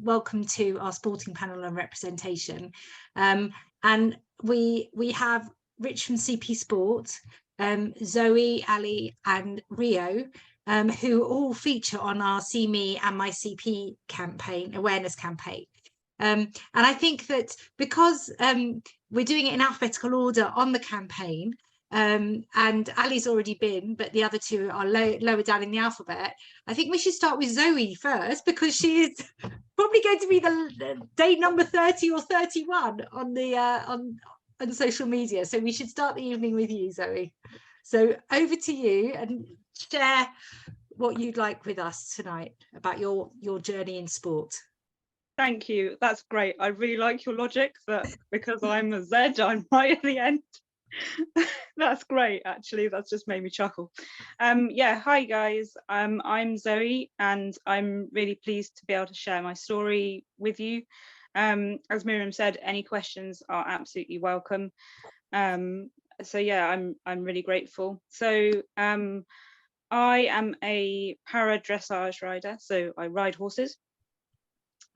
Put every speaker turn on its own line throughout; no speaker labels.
welcome to our sporting panel on representation. And we have Rich from CP Sport, Zoe, Ali and Rio, who all feature on our See Me and My CP campaign, awareness campaign. And I think that because we're doing it in alphabetical order on the campaign, and Ali's already been, but the other two are lower down in the alphabet, I think we should start with Zoe first, because she is probably going to be the date number 30 or 31 on the on social media. So we should start the evening with you, Zoe. So over to you, and share what you'd like with us tonight about your journey in sport.
Thank you. That's great. I really like your logic that because I'm a Z, I'm right at the end. That's great, actually. That's just made me chuckle. Yeah, hi guys. I'm Zoe, and I'm really pleased to be able to share my story with you. As Miriam said, any questions are absolutely welcome. So yeah, I'm really grateful. So I am a para dressage rider, so I ride horses.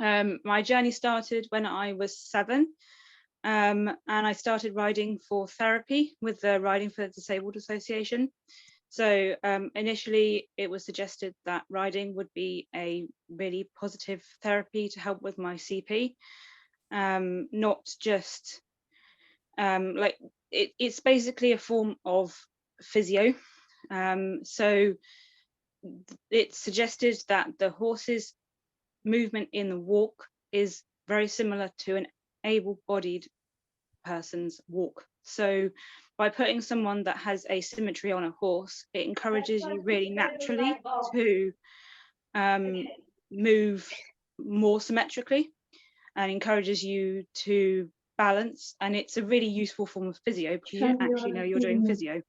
My journey started when I was 7, and I started riding for therapy with the Riding for the Disabled Association. So initially it was suggested that riding would be a really positive therapy to help with my CP, not just like it's basically a form of physio. So it suggested that the horse's movement in the walk is very similar to an able-bodied person's walk. So by putting someone that has asymmetry on a horse, it encourages you really naturally to move more symmetrically and encourages you to balance. And it's a really useful form of physio because you don't actually know you're doing physio.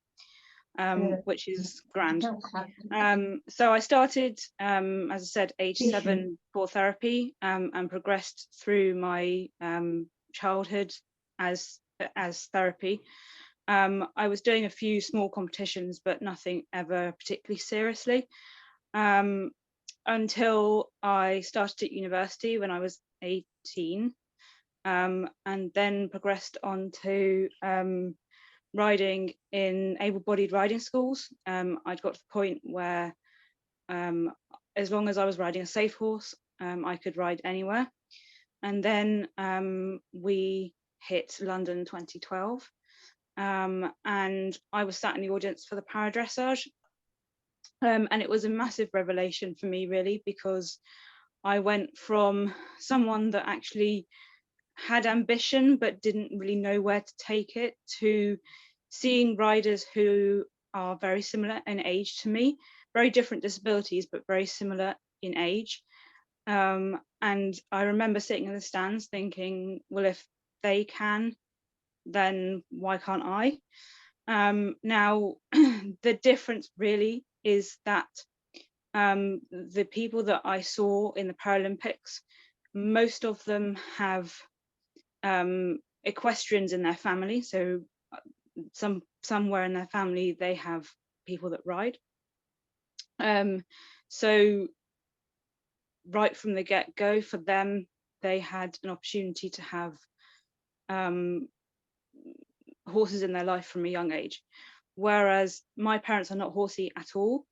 Which is grand. So I started, as I said, age 7 for therapy, and progressed through my childhood as therapy. I was doing a few small competitions, but nothing ever particularly seriously, until I started at university when I was 18, and then progressed on to riding in able-bodied riding schools. I'd got to the point where as long as I was riding a safe horse, I could ride anywhere. And then we hit London 2012, and I was sat in the audience for the para dressage, and it was a massive revelation for me, really, because I went from someone that actually had ambition but didn't really know where to take it, to seeing riders who are very similar in age to me, very different disabilities, but very similar in age. And I remember sitting in the stands thinking, well, if they can, then why can't I? Now, the difference really is that the people that I saw in the Paralympics, most of them have equestrians in their family. So somewhere in their family they have people that ride. So right from the get-go, for them, they had an opportunity to have horses in their life from a young age, whereas my parents are not horsey at all.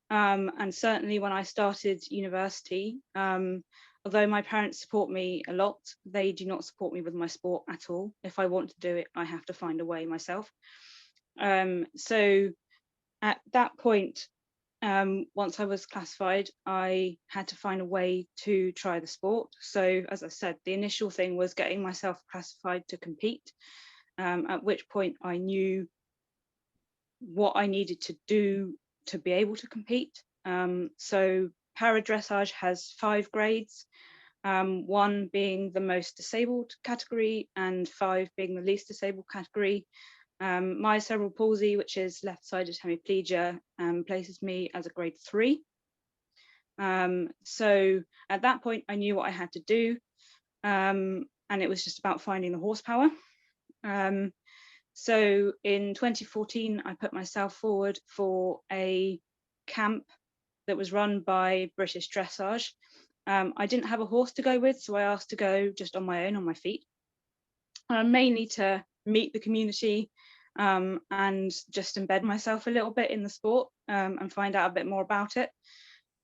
And certainly when I started university, although my parents support me a lot, they do not support me with my sport at all. If I want to do it, I have to find a way myself. So at that point, once I was classified, I had to find a way to try the sport. So as I said, the initial thing was getting myself classified to compete, at which point I knew what I needed to do to be able to compete. So para dressage has 5 grades, 1 being the most disabled category and 5 being the least disabled category. My cerebral palsy, which is left-sided hemiplegia, places me as a grade 3. So at that point, I knew what I had to do, and it was just about finding the horsepower. So in 2014, I put myself forward for a camp that was run by British Dressage, I didn't have a horse to go with, so I asked to go just on my own, on my feet, mainly to meet the community and just embed myself a little bit in the sport and find out a bit more about it.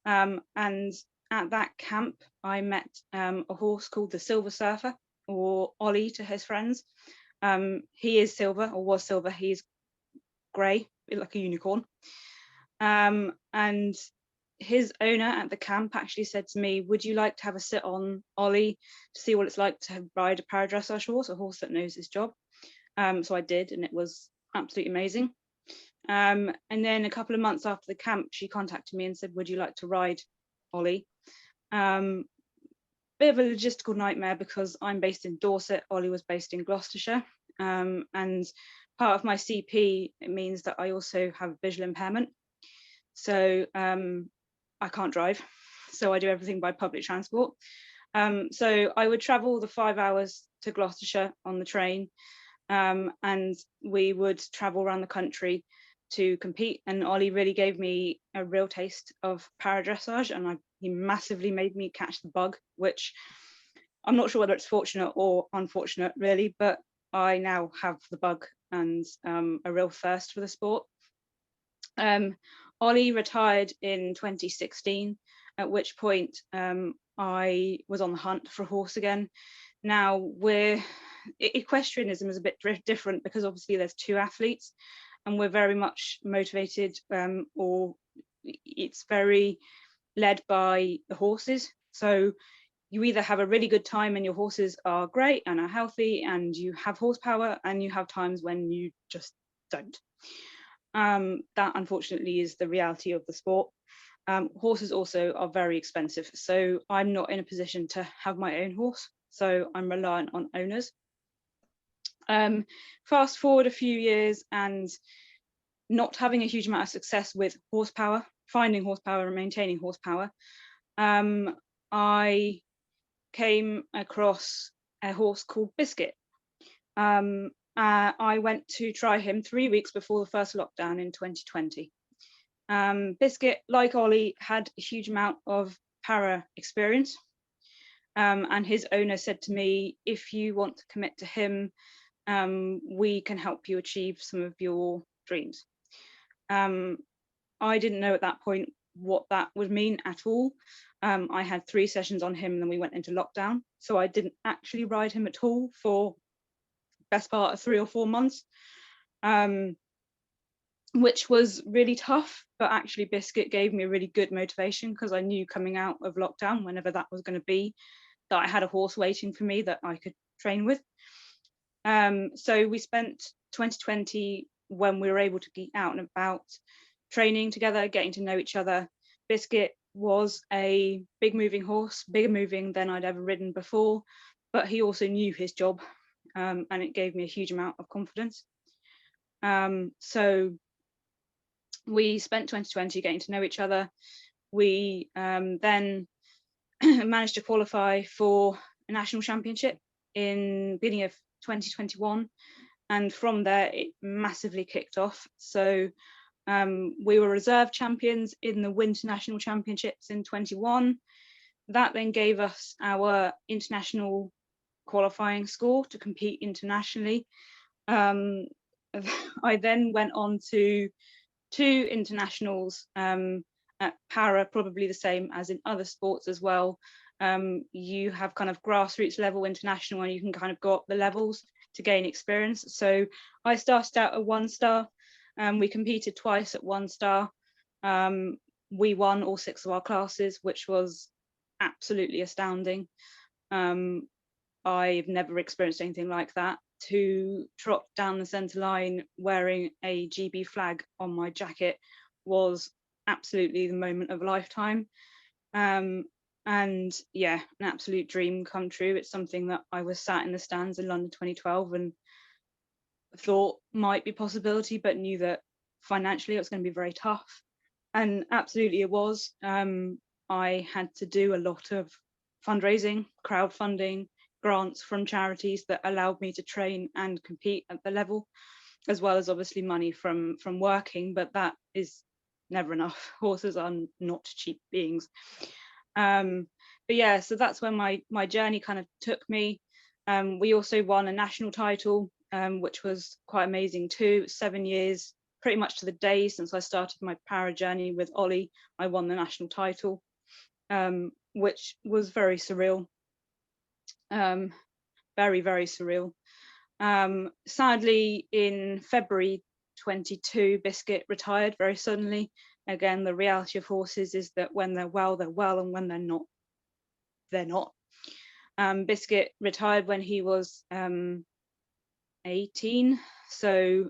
And at that camp, I met a horse called the Silver Surfer, or Ollie to his friends. He is silver, or was silver. He's grey, like a unicorn. And his owner at the camp actually said to me, would you like to have a sit on Ollie to see what it's like to ride a para dressage horse, a horse that knows his job? So I did, and it was absolutely amazing. And then a couple of months after the camp, she contacted me and said, would you like to ride Ollie? Bit of a logistical nightmare because I'm based in Dorset, Ollie was based in Gloucestershire, and part of my CP, it means that I also have visual impairment. So I can't drive, so I do everything by public transport. So I would travel the 5 hours to Gloucestershire on the train, and we would travel around the country to compete. And Ollie really gave me a real taste of para dressage, and he massively made me catch the bug, which I'm not sure whether it's fortunate or unfortunate really, but I now have the bug and a real thirst for the sport. Ollie retired in 2016, at which point I was on the hunt for a horse again. Now, equestrianism is a bit different because obviously there's two athletes and we're very much motivated, or it's very led by the horses. So you either have a really good time and your horses are great and are healthy and you have horsepower, and you have times when you just don't. That unfortunately is the reality of the sport. Horses also are very expensive, so I'm not in a position to have my own horse, so I'm reliant on owners. Fast forward a few years and not having a huge amount of success with horsepower, finding horsepower and maintaining horsepower, I came across a horse called Biscuit. I went to try him 3 weeks before the first lockdown in 2020. Biscuit, like Ollie, had a huge amount of para experience, and his owner said to me, if you want to commit to him, we can help you achieve some of your dreams. I didn't know at that point what that would mean at all. I had 3 sessions on him and then we went into lockdown, so I didn't actually ride him at all for best part of 3 or 4 months, which was really tough. But actually Biscuit gave me a really good motivation, because I knew coming out of lockdown, whenever that was going to be, that I had a horse waiting for me that I could train with. So we spent 2020, when we were able to get out and about, training together, getting to know each other. Biscuit was a big moving horse, bigger moving than I'd ever ridden before, but he also knew his job, and it gave me a huge amount of confidence. So we spent 2020 getting to know each other. We then managed to qualify for a national championship in beginning of 2021, and from there it massively kicked off. So we were reserve champions in the Winter National Championships in 21. That then gave us our international qualifying score to compete internationally. I then went on to 2 internationals at para, probably the same as in other sports as well. You have kind of grassroots level international, and you can kind of go up the levels to gain experience. So I started out at 1 star. We competed twice at 1 star. We won all 6 of our classes, which was absolutely astounding. I've never experienced anything like that. To trot down the centre line wearing a GB flag on my jacket was absolutely the moment of a lifetime. And yeah, an absolute dream come true. It's something that I was sat in the stands in London 2012 and thought might be a possibility, but knew that financially it was going to be very tough. And absolutely it was. I had to do a lot of fundraising, crowdfunding, grants from charities that allowed me to train and compete at the level, as well as obviously money from working, but that is never enough. Horses are not cheap beings. but yeah, so that's where my journey kind of took me. We also won a national title, which was quite amazing too. 7 years, pretty much to the day since I started my para journey with Ollie, I won the national title, which was very surreal. Very, very surreal. Sadly, in February 22, Biscuit retired very suddenly. Again, the reality of horses is that when they're well, and when they're not, they're not. Biscuit retired when he was 18, so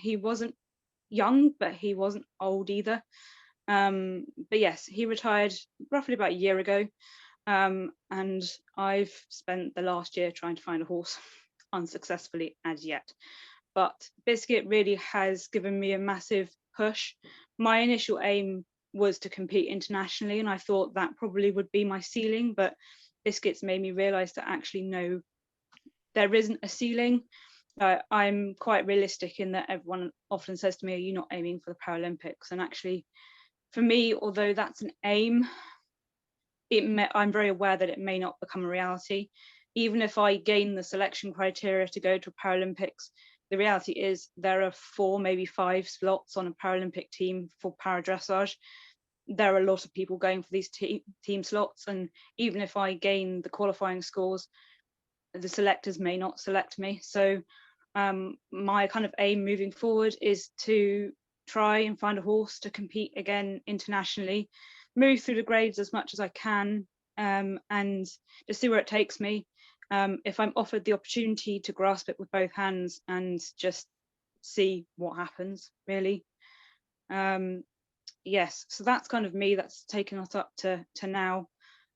he wasn't young, but he wasn't old either. But yes, he retired roughly about a year ago, and I've spent the last year trying to find a horse, unsuccessfully as yet. But Biscuit really has given me a massive push. My initial aim was to compete internationally, and I thought that probably would be my ceiling, but Biscuit's made me realise that actually no, there isn't a ceiling. I'm quite realistic in that everyone often says to me, are you not aiming for the Paralympics? And actually, for me, although that's an aim, I'm very aware that it may not become a reality. Even if I gain the selection criteria to go to Paralympics, the reality is there are 4, maybe 5 slots on a Paralympic team for para dressage. There are a lot of people going for these team slots, and even if I gain the qualifying scores, the selectors may not select me. So my kind of aim moving forward is to try and find a horse to compete again internationally, move through the grades as much as I can, and just see where it takes me. If I'm offered the opportunity to grasp it with both hands and just see what happens, really. Yes, so that's kind of me. That's taken us up to now.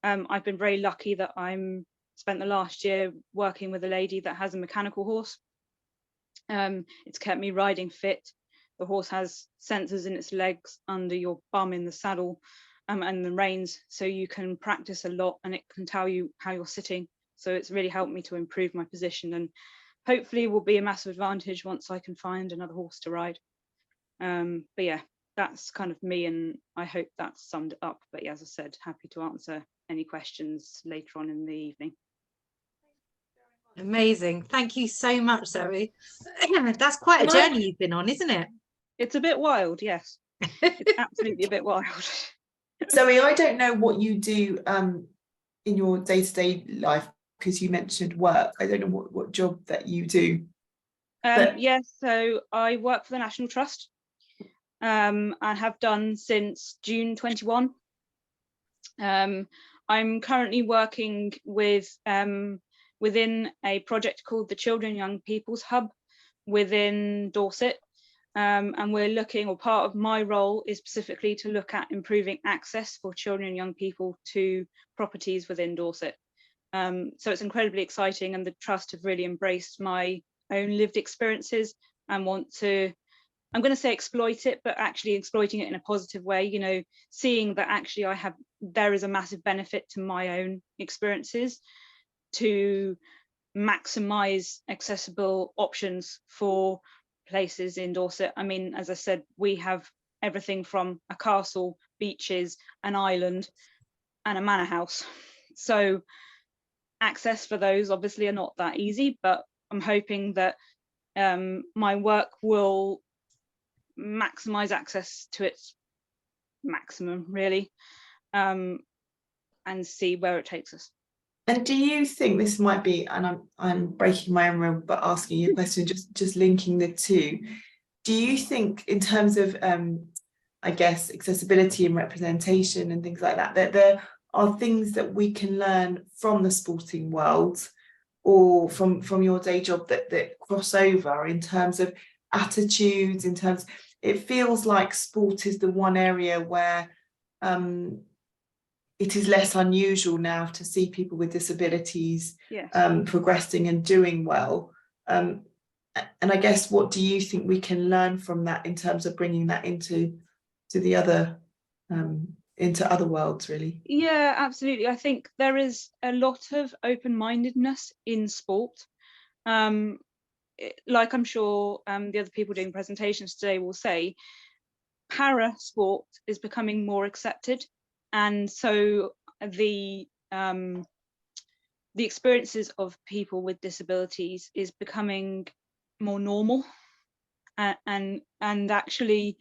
I've been very lucky that I'm spent the last year working with a lady that has a mechanical horse. It's kept me riding fit. The horse has sensors in its legs under your bum in the saddle, and the reins, so you can practice a lot, and it can tell you how you're sitting. So it's really helped me to improve my position, and hopefully will be a massive advantage once I can find another horse to ride. But yeah, that's kind of me, and I hope that's summed it up. But yeah, as I said, happy to answer any questions later on in the evening.
Amazing. Thank you so much, Zoe. That's quite a journey you've been on, isn't it?
It's a bit wild, yes. It's absolutely a bit wild.
Zoe, I don't know what you do in your day-to-day life, because you mentioned work. I don't know what job that you do.
Yes, so I work for the National Trust, and have done since June 21. I'm currently working with within a project called the Children and Young People's Hub within Dorset. And we're looking, or part of my role is specifically to look at improving access for children and young people to properties within Dorset. So it's incredibly exciting, and the Trust have really embraced my own lived experiences and want to, I'm going to say exploit it, but actually exploiting it in a positive way, you know, seeing that actually there is a massive benefit to my own experiences to maximize accessible options for places in Dorset. I mean, as I said, we have everything from a castle, beaches, an island, and a manor house. So access for those obviously are not that easy, but I'm hoping that my work will maximize access to its maximum, really, and see where it takes us.
And do you think, this might be, and I'm breaking my own rule, but asking you a question, just linking the two, do you think in terms of I guess accessibility and representation and things like that, that there are things that we can learn from the sporting world or from your day job that cross over in terms of attitudes, in terms, it feels like sport is the one area where it is less unusual now to see people with disabilities progressing and doing well. And I guess, what do you think we can learn from that in terms of bringing that into the other into other worlds, really?
Yeah, absolutely. I think there is a lot of open-mindedness in sport. Like I'm sure the other people doing presentations today will say, para sport is becoming more accepted, and so the the experiences of people with disabilities is becoming more normal, and actually,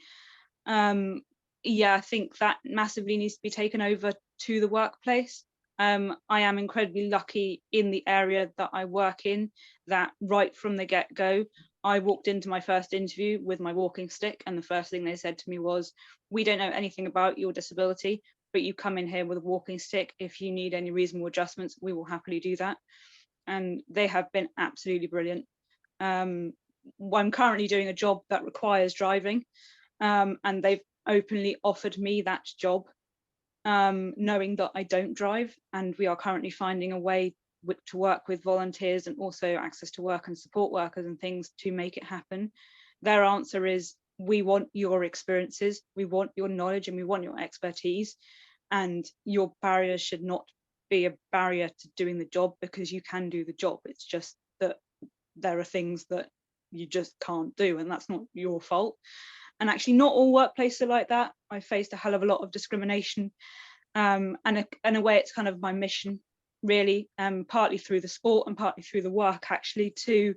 yeah, I think that massively needs to be taken over to the workplace. I am incredibly lucky in the area that I work in, that right from the get-go, I walked into my first interview with my walking stick, and the first thing they said to me was, we don't know anything about your disability, but you come in here with a walking stick. If you need any reasonable adjustments, we will happily do that. And they have been absolutely brilliant. I'm currently doing a job that requires driving, and they've openly offered me that job, knowing that I don't drive, and we are currently finding a way to work with volunteers and also access to work and support workers and things to make it happen. Their answer is, we want your experiences, we want your knowledge, and we want your expertise, and your barriers should not be a barrier to doing the job, because you can do the job. It's just that there are things that you just can't do, and that's not your fault. And actually, not all workplaces are like that. I faced a hell of a lot of discrimination, and in a way, it's kind of my mission, really, partly through the sport and partly through the work, actually, to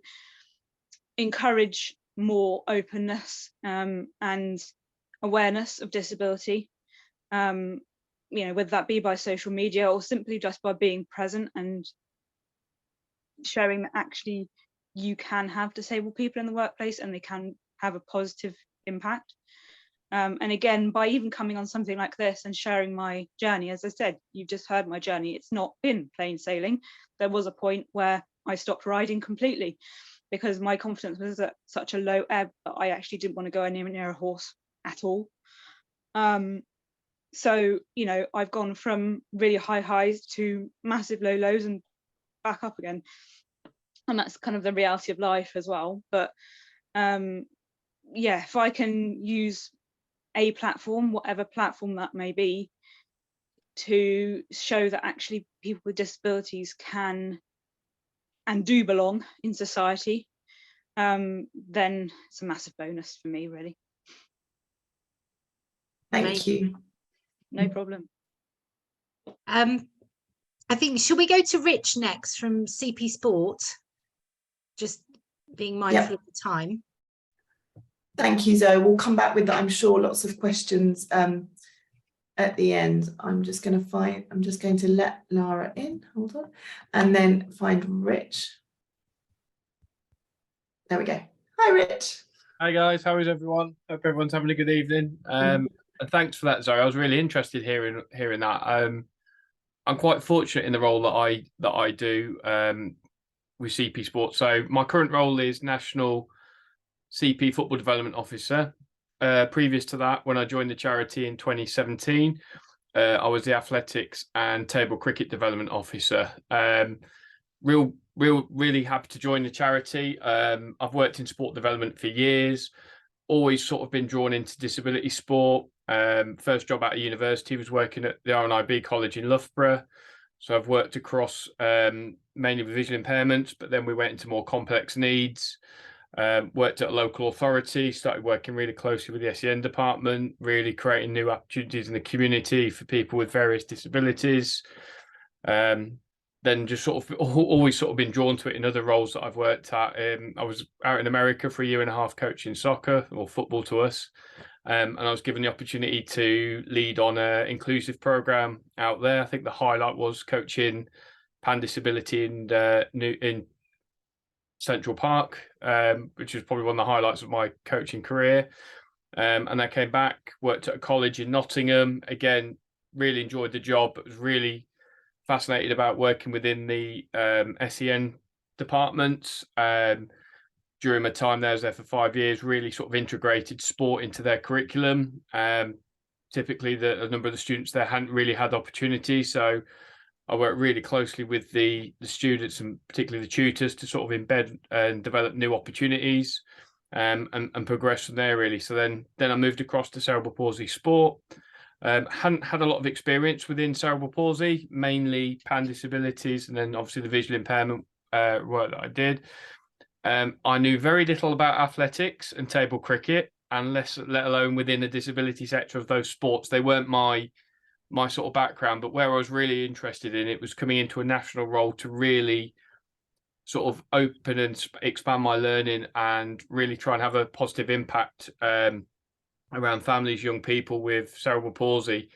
encourage more openness and awareness of disability, you know, whether that be by social media or simply just by being present and showing that actually you can have disabled people in the workplace and they can have a positive impact. And again, by even coming on something like this and sharing my journey, as I said, you've just heard my journey, it's not been plain sailing. There was a point where I stopped riding completely because my confidence was at such a low ebb that I actually didn't want to go anywhere near a horse at all. So, you know, I've gone from really high highs to massive low lows and back up again. And that's kind of the reality of life as well. But yeah, if I can use a platform, whatever platform that may be, to show that actually people with disabilities can and do belong in society, then it's a massive bonus for me, really.
Thank you.
No problem.
I think, should we go to Rich next from CP Sport? Just being mindful of the time.
Thank you, Zoe. We'll come back with, I'm sure, lots of questions at the end. I'm just going to let Lara in, hold on, and then find Rich. There we go. Hi, Rich.
Hi guys, how is everyone? Hope everyone's having a good evening. And thanks for that, Zoe. I was really interested hearing that. I'm quite fortunate in the role that I do with CP Sports. So my current role is National CP Football Development Officer. Previous to that, when I joined the charity in 2017, I was the Athletics and Table Cricket Development Officer. Really happy to join the charity. I've worked in sport development for years, always sort of been drawn into disability sport. First job out of university was working at the RNIB College in Loughborough. So I've worked across mainly with visual impairments, but then we went into more complex needs. Worked at a local authority, started working really closely with the SEN department, really creating new opportunities in the community for people with various disabilities. Then just sort of always sort of been drawn to it in other roles that I've worked at. I was out in America for a year and a half coaching soccer, or football to us. And I was given the opportunity to lead on an inclusive program out there. I think the highlight was coaching pan disability in Central Park, which was probably one of the highlights of my coaching career. And I came back, worked at a college in Nottingham. Again, really enjoyed the job, but was really fascinated about working within the SEN departments. During my time there, I was there for 5 years, really sort of integrated sport into their curriculum. Typically, a number of the students there hadn't really had opportunities. So I worked really closely with the students and particularly the tutors to sort of embed and develop new opportunities and progress from there, really. So then I moved across to cerebral palsy sport. Hadn't had a lot of experience within cerebral palsy, mainly pan disabilities, and then obviously the visual impairment work that I did. I knew very little about athletics and table cricket, and let alone within the disability sector of those sports. They weren't my my sort of background, but where I was really interested in it was coming into a national role to really sort of open and expand my learning and really try and have a positive impact around families, young people with cerebral palsy.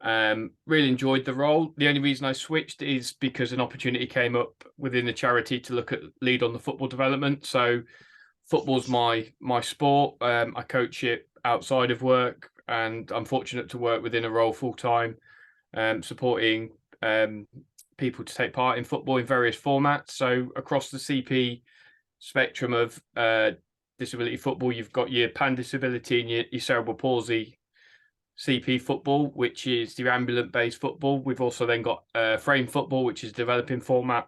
Really enjoyed the role. The only reason I switched is because an opportunity came up within the charity to lead on the football development. So football's my sport. I coach it outside of work, and I'm fortunate to work within a role full time, supporting people to take part in football in various formats. So across the CP spectrum of disability football, you've got your pan disability and your cerebral palsy CP football, which is the ambulant based football. We've also then got frame football, which is developing format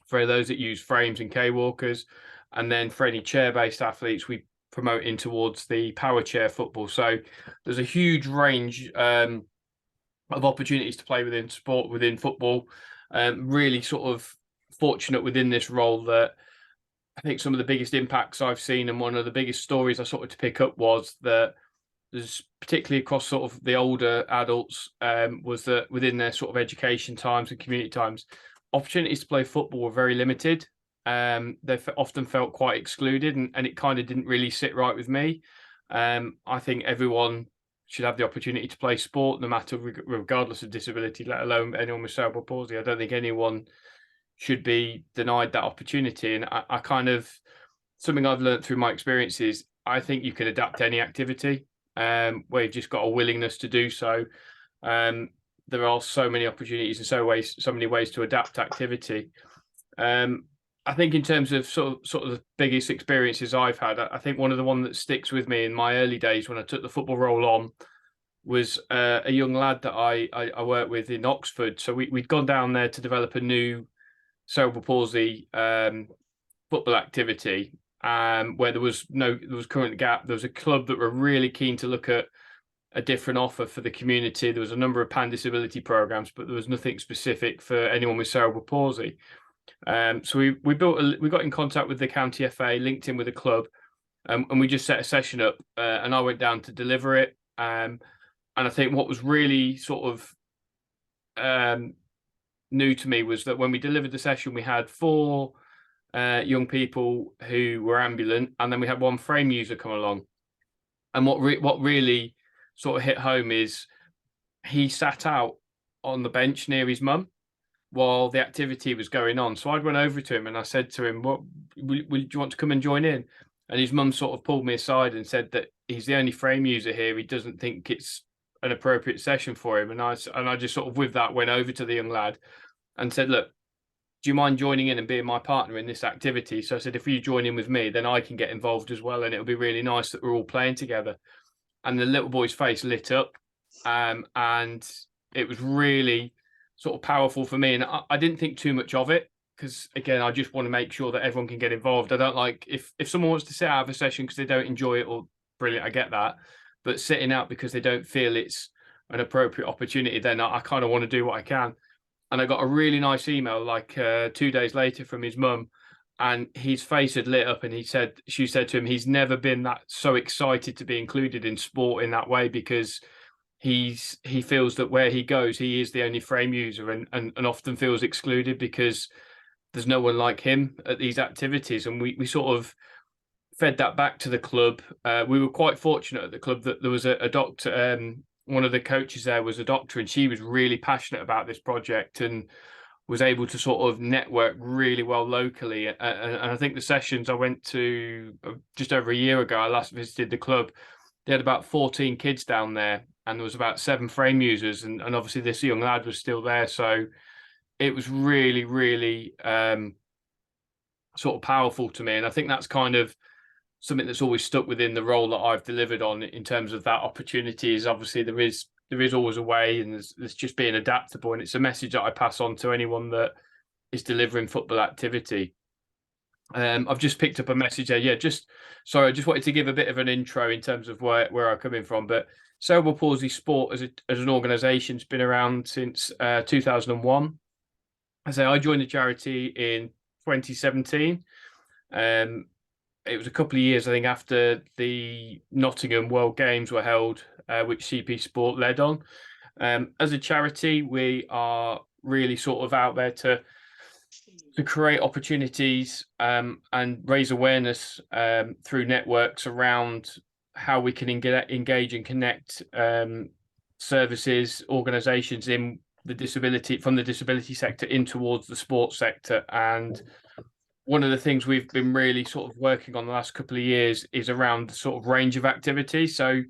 for those that use frames and K-walkers. And then for any chair based athletes, we promote in towards the power chair football. So there's a huge range of opportunities to play within sport, within football. Really sort of fortunate within this role that I think some of the biggest impacts I've seen, and one of the biggest stories I sort of to pick up was that there's particularly across sort of the older adults, was that within their sort of education times and community times, opportunities to play football were very limited. They often felt quite excluded, and it kind of didn't really sit right with me. I think everyone should have the opportunity to play sport, no matter regardless of disability, let alone anyone with cerebral palsy. I don't think anyone should be denied that opportunity. And I kind of, something I've learned through my experiences, I think you can adapt to any activity where you've just got a willingness to do so. There are so many opportunities and so many ways to adapt activity. I think in terms of sort of the biggest experiences I've had, I think one of the one that sticks with me in my early days when I took the football role on was a young lad that I worked with in Oxford. So we'd gone down there to develop a new cerebral palsy football activity, where there was current gap. There was a club that were really keen to look at a different offer for the community. There was a number of pan disability programs, but there was nothing specific for anyone with cerebral palsy. So we got in contact with the county FA, linked in with a club, and we just set a session up, and I went down to deliver it. And I think what was really sort of new to me was that when we delivered the session, we had 4 young people who were ambulant, and then we had 1 frame user come along. And what really sort of hit home is he sat out on the bench near his mum while the activity was going on. So I went over to him and I said to him, "What do you want to come and join in?" And his mum sort of pulled me aside and said that he's the only frame user here. He doesn't think it's an appropriate session for him. And I just sort of with that went over to the young lad and said, "Look, do you mind joining in and being my partner in this activity?" So I said, "If you join in with me, then I can get involved as well, and it'll be really nice that we're all playing together." And the little boy's face lit up, and it was really sort of powerful for me. And I didn't think too much of it, because again, I just want to make sure that everyone can get involved. I don't like if someone wants to sit out of a session because they don't enjoy it, or brilliant, I get that. But sitting out because they don't feel it's an appropriate opportunity, then I kind of want to do what I can. And I got a really nice email like 2 days later from his mum, and his face had lit up, and she said to him, he's never been that so excited to be included in sport in that way, because he feels that where he goes, he is the only frame user, and often feels excluded because there's no one like him at these activities. And we sort of fed that back to the club. We were quite fortunate at the club that there was a doctor. One of the coaches there was a doctor, and she was really passionate about this project and was able to sort of network really well locally. And I think the sessions I went to just over a year ago, I last visited the club, they had about 14 kids down there, and there was about 7 frame users, and obviously this young lad was still there. So it was really, really sort of powerful to me. And I think that's kind of something that's always stuck within the role that I've delivered on in terms of that opportunity. Is obviously there is always a way, and there's just being adaptable. And it's a message that I pass on to anyone that is delivering football activity. I've just picked up a message there. Yeah, I just wanted to give a bit of an intro in terms of where I'm coming from. But Cerebral Palsy Sport as an organisation has been around since 2001. I joined the charity in 2017. It was a couple of years, I think, after the Nottingham World Games were held, which CP Sport led on. As a charity, we are really sort of out there to create opportunities and raise awareness through networks around how we can engage and connect services, organisations in the disability sector in towards the sports sector. And one of the things we've been really sort of working on the last couple of years is around the sort of range of activity. So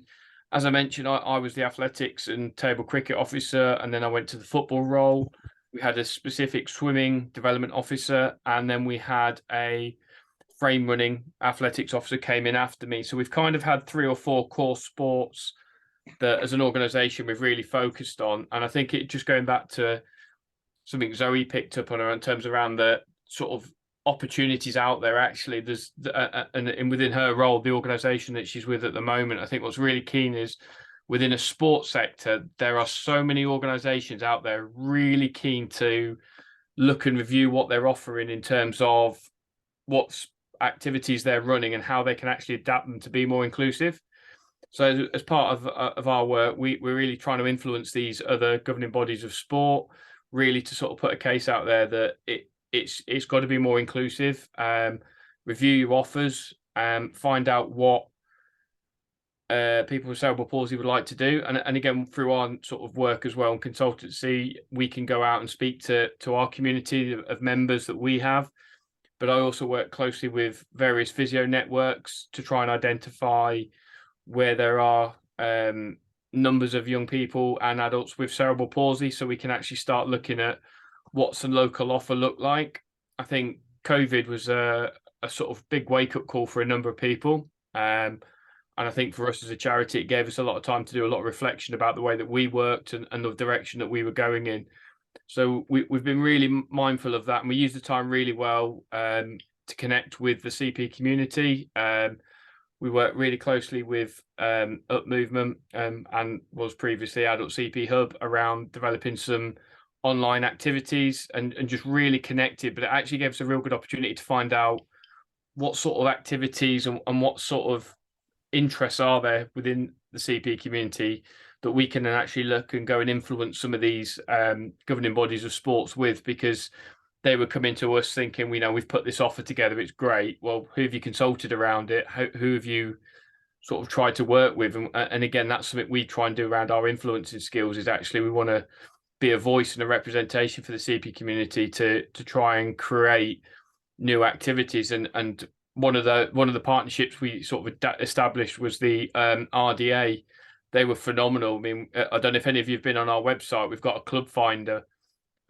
as I mentioned, I was the athletics and table cricket officer, and then I went to the football role. We had a specific swimming development officer, and then we had a frame running athletics officer came in after me. So we've kind of had 3 or 4 core sports that as an organisation we've really focused on. And I think it just going back to something Zoe picked up on her in terms around the sort of opportunities out there. Actually, there's and within her role, the organisation that she's with at the moment, I think what's really keen is within a sports sector, there are so many organisations out there really keen to look and review what they're offering in terms of what activities they're running and how they can actually adapt them to be more inclusive. So as part of our work, we're really trying to influence these other governing bodies of sport, really to sort of put a case out there that it's got to be more inclusive. Review your offers, find out what people with cerebral palsy would like to do, and again through our sort of work as well and consultancy, we can go out and speak to our community of members that we have. But I also work closely with various physio networks to try and identify where there are numbers of young people and adults with cerebral palsy, so we can actually start looking at what's a local offer look like. I think COVID was a sort of big wake-up call for a number of people. And I think for us as a charity, it gave us a lot of time to do a lot of reflection about the way that we worked and the direction that we were going in. So we've been really mindful of that, and we use the time really well to connect with the CP community. We work really closely with Up Movement and was previously Adult CP Hub around developing some online activities and just really connected. But it actually gave us a real good opportunity to find out what sort of activities and what sort of interests are there within the CP community that we can then actually look and go and influence some of these governing bodies of sports with, because they were coming to us thinking, we've put this offer together, it's great. Well, who have you consulted around it? Who have you sort of tried to work with? And again, that's something we try and do around our influencing skills, is actually we want to be a voice and a representation for the CP community to try and create new activities. And one of the partnerships we sort of established was the RDA. They were phenomenal. I mean, I don't know if any of you have been on our website. We've got a club finder,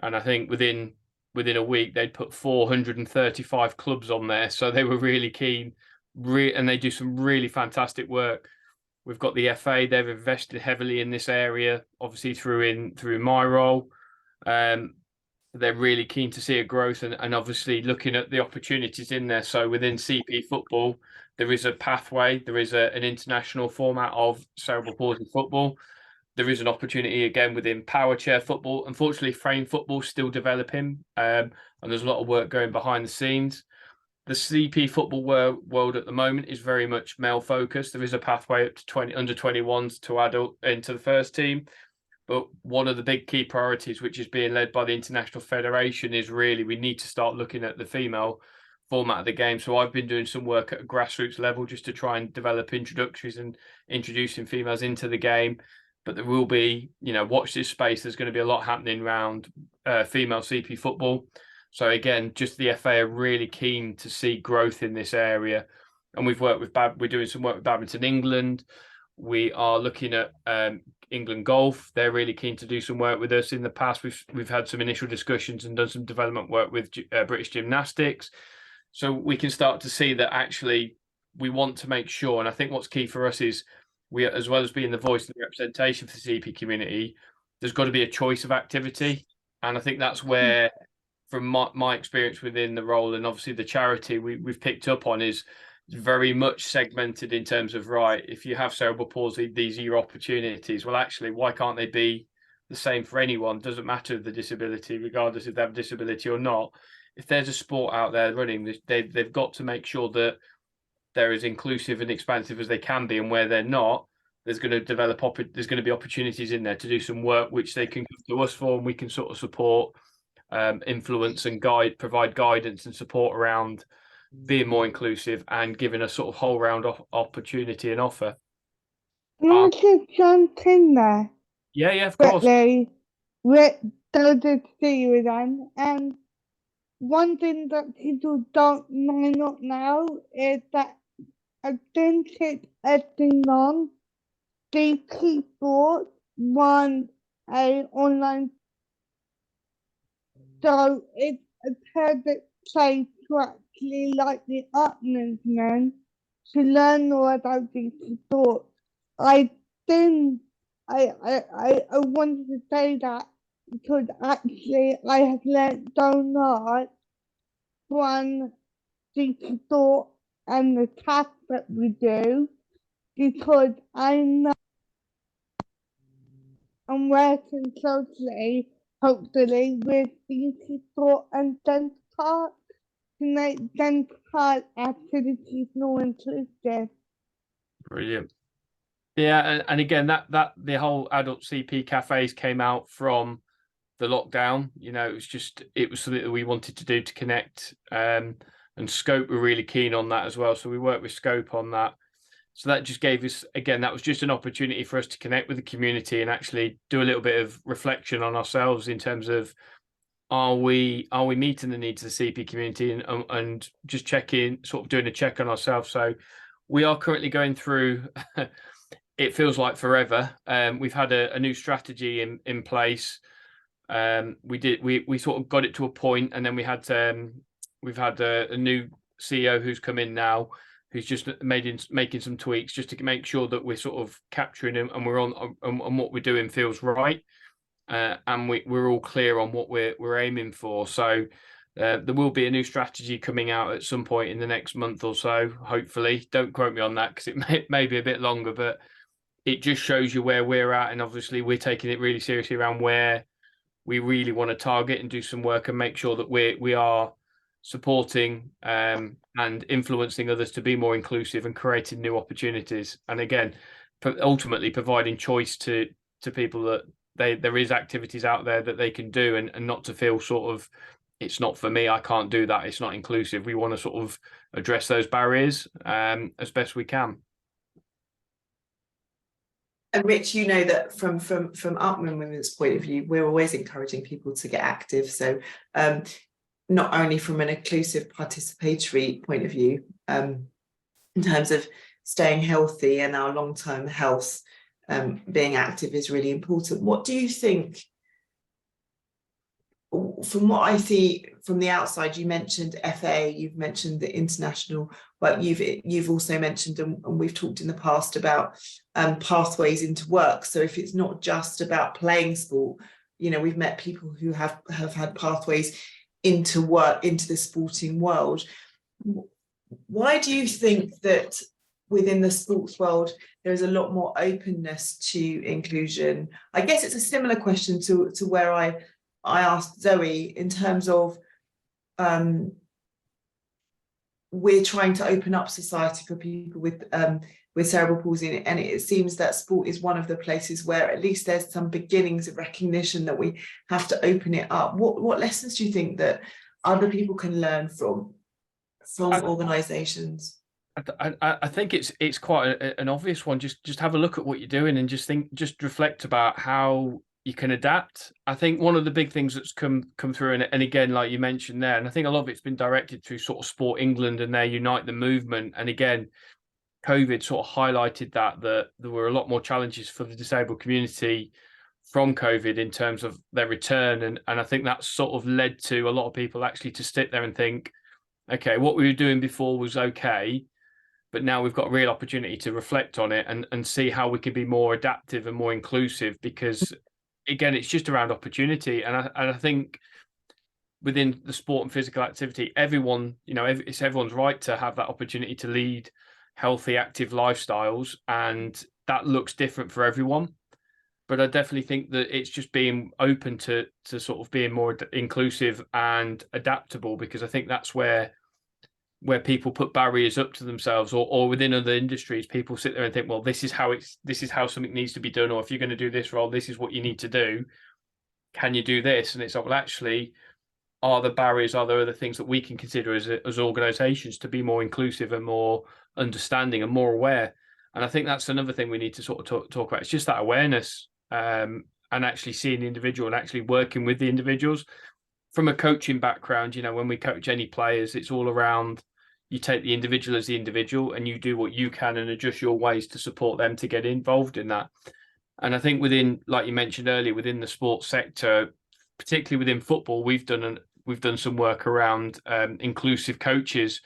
and I think within a week they'd put 435 clubs on there. So they were really keen, and they do some really fantastic work. We've got the FA. They've invested heavily in this area, obviously through my role. They're really keen to see a growth and obviously looking at the opportunities in there. So within CP football, there is a pathway. There is an international format of cerebral palsy football. There is an opportunity again within power chair football. Unfortunately, frame football is still developing, and there's a lot of work going behind the scenes. The CP football world at the moment is very much male focused. There is a pathway up to under 21s to adult into the first team. But one of the big key priorities, which is being led by the International Federation, is really we need to start looking at the female format of the game. So I've been doing some work at a grassroots level just to try and develop introductories and introducing females into the game. But there will be, watch this space. There's going to be a lot happening around female CP football. So again, just the FA are really keen to see growth in this area. And we're doing some work with Badminton England. We are looking at England Golf. They're really keen to do some work with us. In the past, we've had some initial discussions and done some development work with British Gymnastics. So we can start to see that actually we want to make sure, and I think what's key for us is we, as well as being the voice and the representation for the CP community, there's got to be a choice of activity. And I think that's where, from my experience within the role and obviously the charity we've picked up on, is very much segmented in terms of, right, if you have cerebral palsy, these are your opportunities. Well, actually, why can't they be the same for anyone? Doesn't matter the disability, regardless if they have a disability or not. If there's a sport out there running, they've got to make sure that they're as inclusive and expansive as they can be, and where they're not, there's going to be opportunities in there to do some work which they can come to us for, and we can sort of support, influence and provide guidance and support around being more inclusive and giving a sort of whole round opportunity and offer.
Can I just jump in there?
Yeah, of course.
Quickly, Rick, so good to see you again. And one thing that people don't know now is that since it's acting on, the people want a online, so it's a perfect place to actually, like the Upman's to learn more about these sports. I think I wanted to say that because actually I have learned so much from the sport and the task that we do, because I know I'm working closely, hopefully, with the sport and dance park to make dance park activities more inclusive.
Brilliant. Yeah, and again, that the whole adult CP cafes came out from the lockdown. You know, it was something that we wanted to do to connect, and Scope were really keen on that as well. So we worked with Scope on that. So that just gave us, again, that was just an opportunity for us to connect with the community and actually do a little bit of reflection on ourselves in terms of, are we meeting the needs of the CP community, and just doing a check on ourselves. So we are currently going through it feels like forever. We've had a new strategy in place. We sort of got it to a point, and then we've had a new CEO who's come in now, who's just making some tweaks just to make sure that we're sort of capturing him and we're on what we're doing feels right, and we're all clear on what we're aiming for. So there will be a new strategy coming out at some point in the next month or so, hopefully. Don't quote me on that because it may be a bit longer, but it just shows you where we're at, and obviously we're taking it really seriously around where we really want to target and do some work and make sure that we are supporting and influencing others to be more inclusive and creating new opportunities. And again, ultimately providing choice to people that there is activities out there that they can do, and not to feel sort of, it's not for me, I can't do that, it's not inclusive. We want to sort of address those barriers as best we can.
And Rich, you know that from Upman Women's point of view, we're always encouraging people to get active. So not only from an inclusive participatory point of view, in terms of staying healthy and our long-term health, being active is really important. What do you think, from what I see from the outside, you mentioned FA, you've mentioned the international, but you've also mentioned, and we've talked in the past about pathways into work. So if it's not just about playing sport, you know, we've met people who have had pathways into work, into the sporting world. Why do you think that within the sports world there is a lot more openness to inclusion? I guess it's a similar question to where I asked Zoe, in terms of we're trying to open up society for people with cerebral palsy, and it seems that sport is one of the places where at least there's some beginnings of recognition that we have to open it up. What lessons do you think that other people can learn from organisations?
I think it's quite an obvious one. Just have a look at what you're doing and just reflect about how you can adapt. I think one of the big things that's come through, and again, like you mentioned there, and I think a lot of it's been directed through sort of Sport England and their Unite the movement. And again, COVID sort of highlighted that there were a lot more challenges for the disabled community from COVID in terms of their return. And I think that sort of led to a lot of people actually to sit there and think, okay, what we were doing before was okay, but now we've got a real opportunity to reflect on it and see how we can be more adaptive and more inclusive, because again, it's just around opportunity. And I think within the sport and physical activity, everyone, you know, it's everyone's right to have that opportunity to lead healthy, active lifestyles, and that looks different for everyone. But I definitely think that it's just being open to sort of being more inclusive and adaptable, because I think that's where where people put barriers up to themselves, or within other industries, people sit there and think, well, this is how something needs to be done, or if you're going to do this role, this is what you need to do. Can you do this? And it's like, well, actually, are there other things that we can consider as organizations to be more inclusive and more understanding and more aware? And I think that's another thing we need to sort of talk about. It's just that awareness, and actually seeing the individual and actually working with the individuals. From a coaching background, when we coach any players, it's all around, you take the individual as the individual and you do what you can and adjust your ways to support them to get involved in that. And I think within, like you mentioned earlier, within the sports sector, particularly within football, we've done some work around inclusive coaches,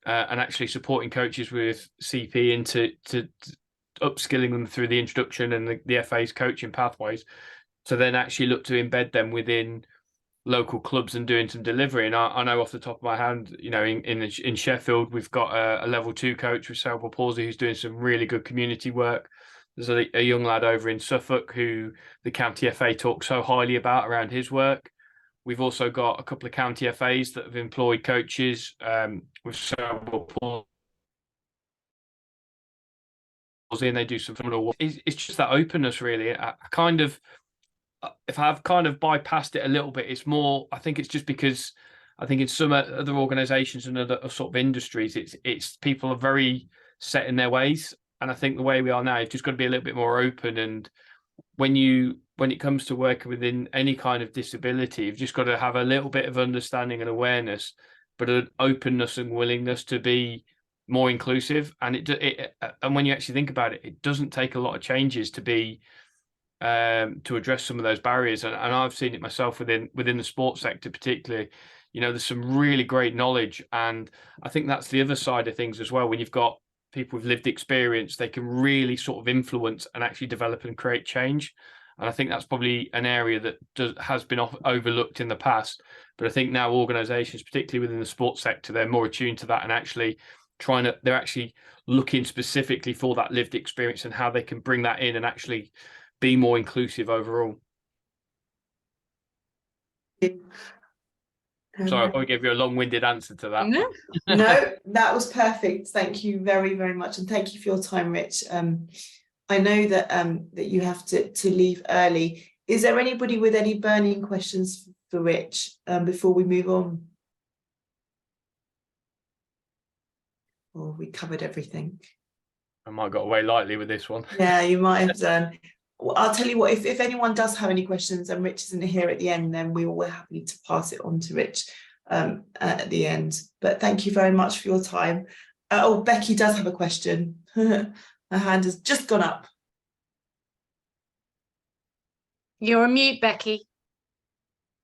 and actually supporting coaches with CP into upskilling them through the introduction and the FA's coaching pathways, to then actually look to embed them within local clubs and doing some delivery. And I know off the top of my hand, in Sheffield, we've got a level 2 coach with cerebral palsy who's doing some really good community work. There's a young lad over in Suffolk who the county FA talks so highly about around his work. We've also got a couple of county FAs that have employed coaches with cerebral palsy, and they do some phenomenal work. It's just that openness, really. If I've kind of bypassed it a little bit, it's more, I think it's just because I think in some other organizations and other sort of industries, it's people are very set in their ways. And I think the way we are now, you've just got to be a little bit more open. And when it comes to working within any kind of disability, you've just got to have a little bit of understanding and awareness, but an openness and willingness to be more inclusive. And and when you actually think about it, it doesn't take a lot of changes to be to address some of those barriers. And I've seen it myself within the sports sector, particularly. There's some really great knowledge, and I think that's the other side of things as well. When you've got people with lived experience, they can really sort of influence and actually develop and create change. And I think that's probably an area that has been overlooked in the past. But I think now organizations, particularly within the sports sector, they're more attuned to that and actually they're actually looking specifically for that lived experience and how they can bring that in and actually be more inclusive overall. Sorry, I probably gave you a long-winded answer to that.
No, that was perfect. Thank you very, very much. And thank you for your time, Rich. I know that that you have to leave early. Is there anybody with any burning questions for Rich before we move on? Or we covered everything?
I might have got away lightly with this one.
Yeah, you might have done. Well, I'll tell you what, if anyone does have any questions and Rich isn't here at the end, then we're happy to pass it on to Rich at the end. But thank you very much for your time. Becky does have a question. Her hand has just gone up.
You're on mute, Becky.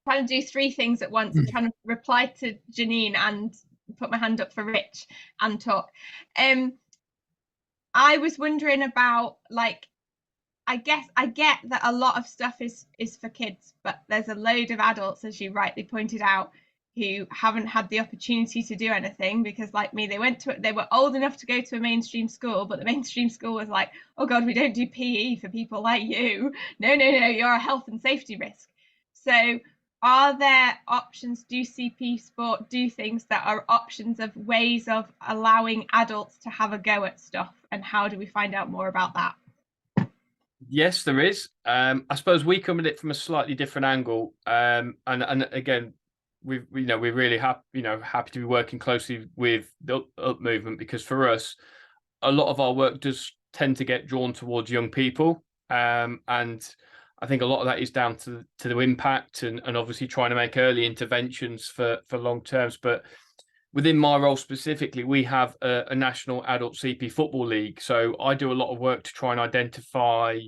Trying to do 3 things at once. I'm trying to reply to Janine and put my hand up for Rich and talk. I was wondering about, like, I get that a lot of stuff is for kids, but there's a load of adults, as you rightly pointed out, who haven't had the opportunity to do anything because, like me, they were old enough to go to a mainstream school, but the mainstream school was like, oh God, we don't do PE for people like you. No, you're a health and safety risk. So are there options? Do CP Sport do things that are options of ways of allowing adults to have a go at stuff? And how do we find out more about that?
Yes, there is. I suppose we come at it from a slightly different angle. And again, we're really happy to be working closely with the Up movement, because for us, a lot of our work does tend to get drawn towards young people. And I think a lot of that is down to the impact and obviously trying to make early interventions for long terms. But within my role specifically, we have a national adult CP football league. So I do a lot of work to try and identify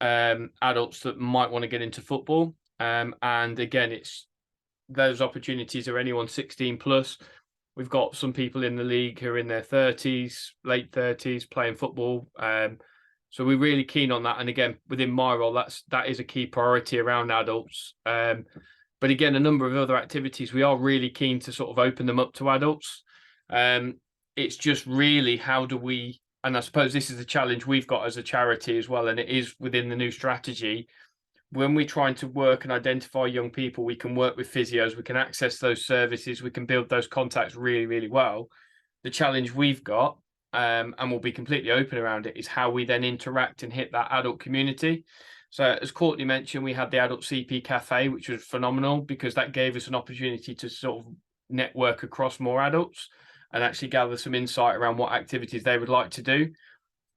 adults that might want to get into football. And again, it's those opportunities are anyone 16 plus. We've got some people in the league who are in their 30s, late 30s, playing football. So we're really keen on that. And again, within my role, that is a key priority around adults. But again, a number of other activities, we are really keen to sort of open them up to adults. It's just really how do we, and I suppose this is the challenge we've got as a charity as well, and it is within the new strategy, when we're trying to work and identify young people, we can work with physios, we can access those services, we can build those contacts really, really well. The challenge we've got, and we'll be completely open around it, is how we then interact and hit that adult community. So as Courtney mentioned, we had the Adult CP Cafe, which was phenomenal because that gave us an opportunity to sort of network across more adults and actually gather some insight around what activities they would like to do.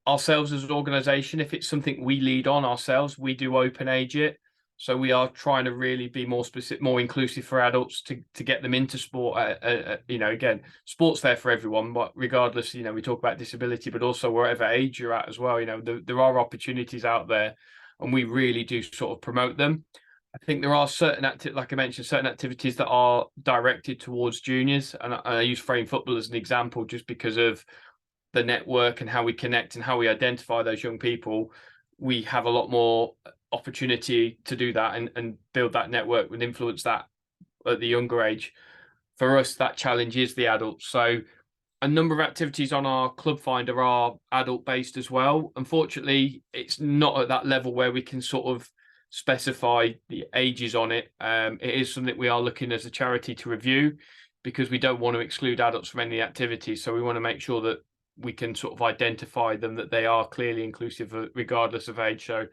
Ourselves as an organisation, if it's something we lead on ourselves, we do open age it. So we are trying to really be more specific, more inclusive for adults to get them into sport. You know, again, sport's there for everyone, but regardless, you know, we talk about disability, but also wherever age you're at as well. You know, there are opportunities out there, and we really do sort of promote them. I think there are certain like I mentioned, certain activities that are directed towards juniors, and I use frame football as an example just because of the network and how we connect and how we identify those young people. We have a lot more opportunity to do that and build that network and influence that at the younger age. For us, that challenge is the adults. So a number of activities on our Club Finder are adult based as well. Unfortunately, it's not at that level where we can sort of specify the ages on it. It is something we are looking as a charity to review because we don't want to exclude adults from any activities. So we want to make sure that we can sort of identify them, that they are clearly inclusive regardless of age. So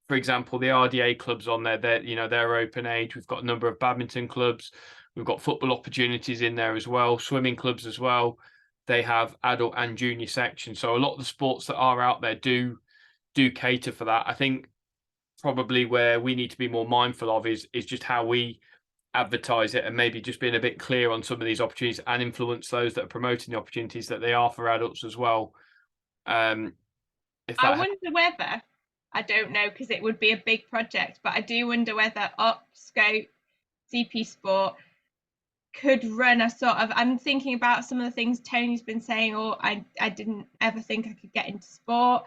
for example, the RDA clubs on there, they're open age. We've got a number of badminton clubs. We've got football opportunities in there as well, swimming clubs as well. They have adult and junior sections. So a lot of the sports that are out there do cater for that. I think probably where we need to be more mindful of is just how we advertise it and maybe just being a bit clear on some of these opportunities and influence those that are promoting the opportunities that they are for adults as well.
I wonder whether, I don't know, because it would be a big project, but I do wonder whether Scope, CP Sport could run a sort of, I'm thinking about some of the things Tony's been saying, or I didn't ever think I could get into sport.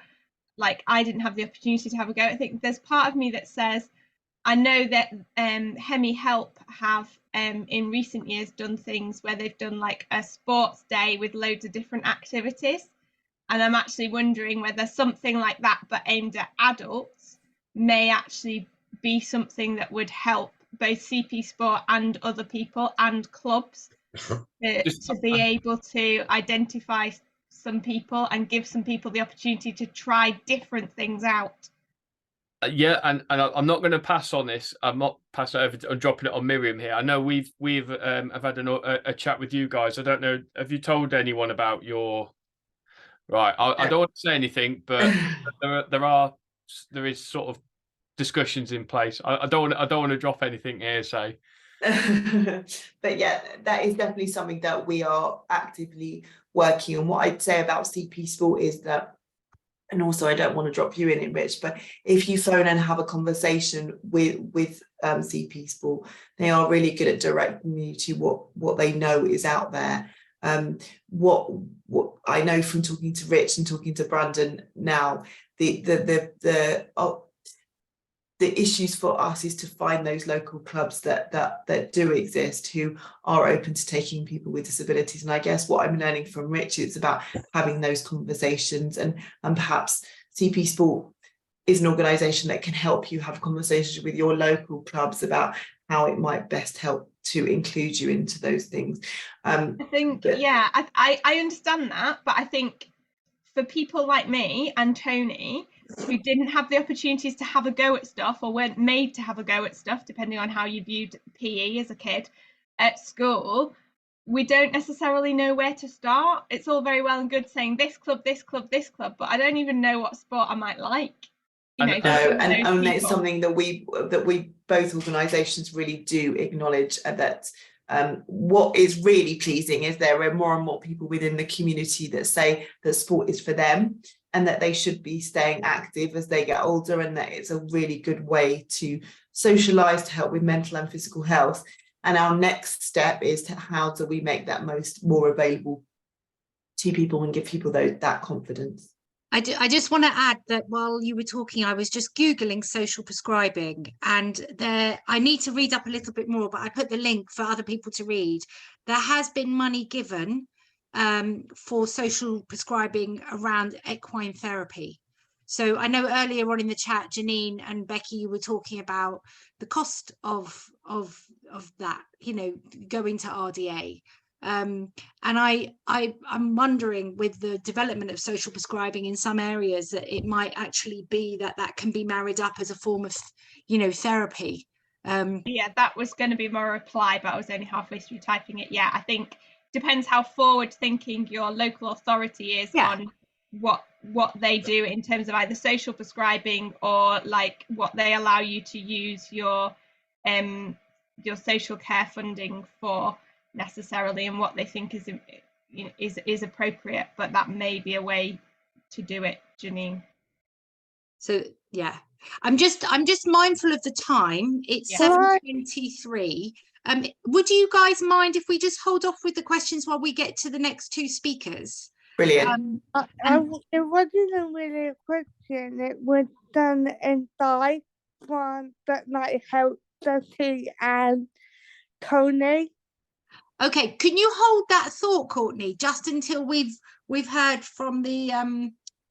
Like I didn't have the opportunity to have a go. I think there's part of me that says, I know that Hemi Help have in recent years done things where they've done like a sports day with loads of different activities. And I'm actually wondering whether something like that, but aimed at adults, may actually be something that would help both CP Sport and other people and clubs to be able to identify some people and give some people the opportunity to try different things out.
Yeah, and I'm not going to pass on this. I'm not passing it over. I'm dropping it on Miriam here. I know we've have had a chat with you guys. I don't know. Have you told anyone about your? Right, I don't want to say anything, but there is sort of discussions in place. I don't want to drop anything here. So,
but yeah, that is definitely something that we are actively working on. What I'd say about CP Sport is that, and also I don't want to drop you in it, Rich, but if you phone and have a conversation with CP Sport, they are really good at directing you to what they know is out there. What I know from talking to Rich and talking to Brandon now, the issues for us is to find those local clubs that do exist who are open to taking people with disabilities. And I guess what I'm learning from Rich is about having those conversations, and perhaps CP Sport is an organisation that can help you have conversations with your local clubs about how it might best help to include you into those things.
I think, I understand that, but I think for people like me and Tony, who didn't have the opportunities to have a go at stuff or weren't made to have a go at stuff, depending on how you viewed PE as a kid at school, we don't necessarily know where to start. It's all very well and good saying this club, this club, this club, but I don't even know what sport I might like.
And it's something that we both organisations really do acknowledge, that what is really pleasing is there are more and more people within the community that say that sport is for them and that they should be staying active as they get older, and that it's a really good way to socialise, to help with mental and physical health. And our next step is to how do we make that more available to people and give people that confidence.
I just want to add that while you were talking, I was just Googling social prescribing, and I need to read up a little bit more, but I put the link for other people to read. There has been money given for social prescribing around equine therapy. So I know earlier on in the chat, Janine and Becky, you were talking about the cost of that, you know, going to RDA. And I'm wondering, with the development of social prescribing in some areas, that it might actually be that can be married up as a form of, you know, therapy.
Yeah, that was going to be my reply, but I was only halfway through typing it. Yeah, I think depends how forward thinking your local authority is on what they do in terms of either social prescribing or like what they allow you to use your social care funding for necessarily, and what they think is appropriate. But that may be a way to do it, Janine.
So yeah, I'm just mindful of the time. It's 7:23. Would you guys mind if we just hold off with the questions while we get to the next two speakers?
Brilliant.
It wasn't really a question. It was done inside from that might help Jessie and Tony.
Okay, can you hold that thought, Courtney, just until we've heard from the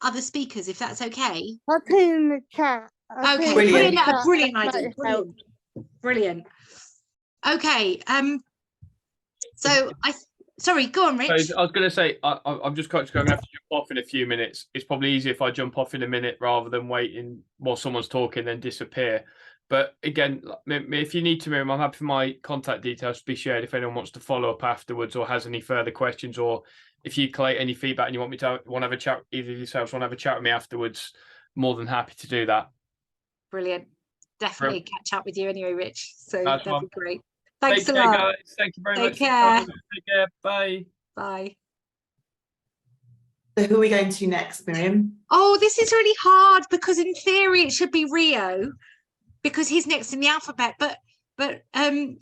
other speakers, if that's okay?
I'll put it in the chat.
Okay,
Brilliant.
brilliant idea. Brilliant. Okay, so sorry, go on, Rich.
So I was going to say, I'm just going to have to jump off in a few minutes. It's probably easier if I jump off in a minute rather than waiting while someone's talking then disappear. But again, if you need to, Miriam, I'm happy for my contact details to be shared if anyone wants to follow up afterwards or has any further questions, or if you collate any feedback and you want to have a chat, either of yourselves want to have a chat with me afterwards, more than happy to do that.
Brilliant. Definitely catch up with you anyway, Rich. So
That's
that'd be great. Thanks
Take
a
care,
lot.
guys. Thank you very much.
Take care.
Take care. Bye.
Bye.
So who are we going to next, Miriam?
Oh, this is really hard because in theory it should be Rio, because he's next in the alphabet. But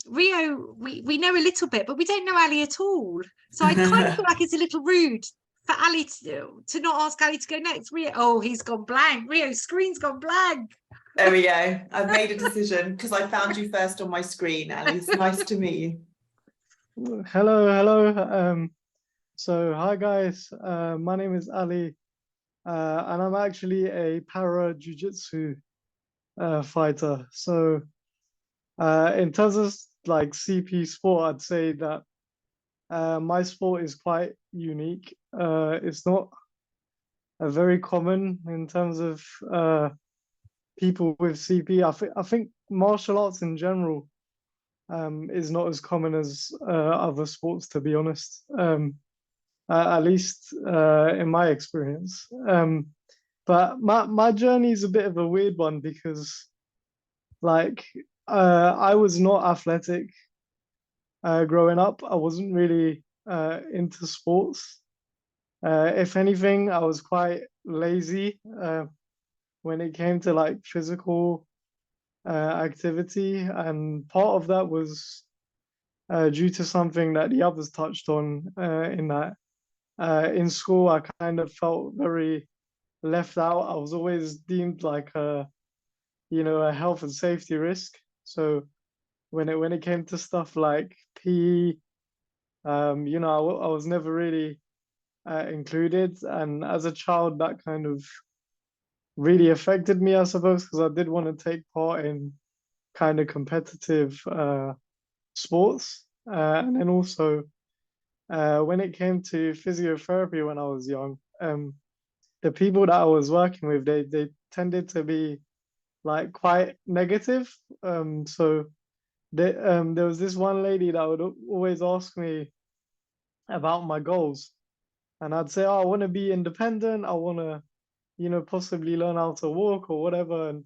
Rio, we know a little bit, but we don't know Ali at all. So I kind of feel like it's a little rude for Ali to not ask Ali to go next. Rio, oh, he's gone blank. Rio's screen's gone blank.
There we go. I've made a decision because I found you first on my screen, Ali. It's nice to meet you.
Hello. So hi guys, my name is Ali, and I'm actually a para jiu-jitsu fighter. So in terms of like CP sport, I'd say that my sport is quite unique. It's not very common in terms of people with CP. I think martial arts in general is not as common as other sports, to be honest. At least in my experience. But my journey is a bit of a weird one because, like, I was not athletic growing up. I wasn't really into sports. If anything, I was quite lazy when it came to like physical activity, and part of that was due to something that the others touched on in that in school I kind of felt very left out. I was always deemed like a health and safety risk. So when it came to stuff like PE, I was never really included, and as a child that kind of really affected me, I suppose, because I did want to take part in kind of competitive sports, and then also when it came to physiotherapy when I was young, the people that I was working with, they tended to be like quite negative. So there was this one lady that would always ask me about my goals, and I'd say, "Oh, I want to be independent. I want to, possibly learn how to walk or whatever." And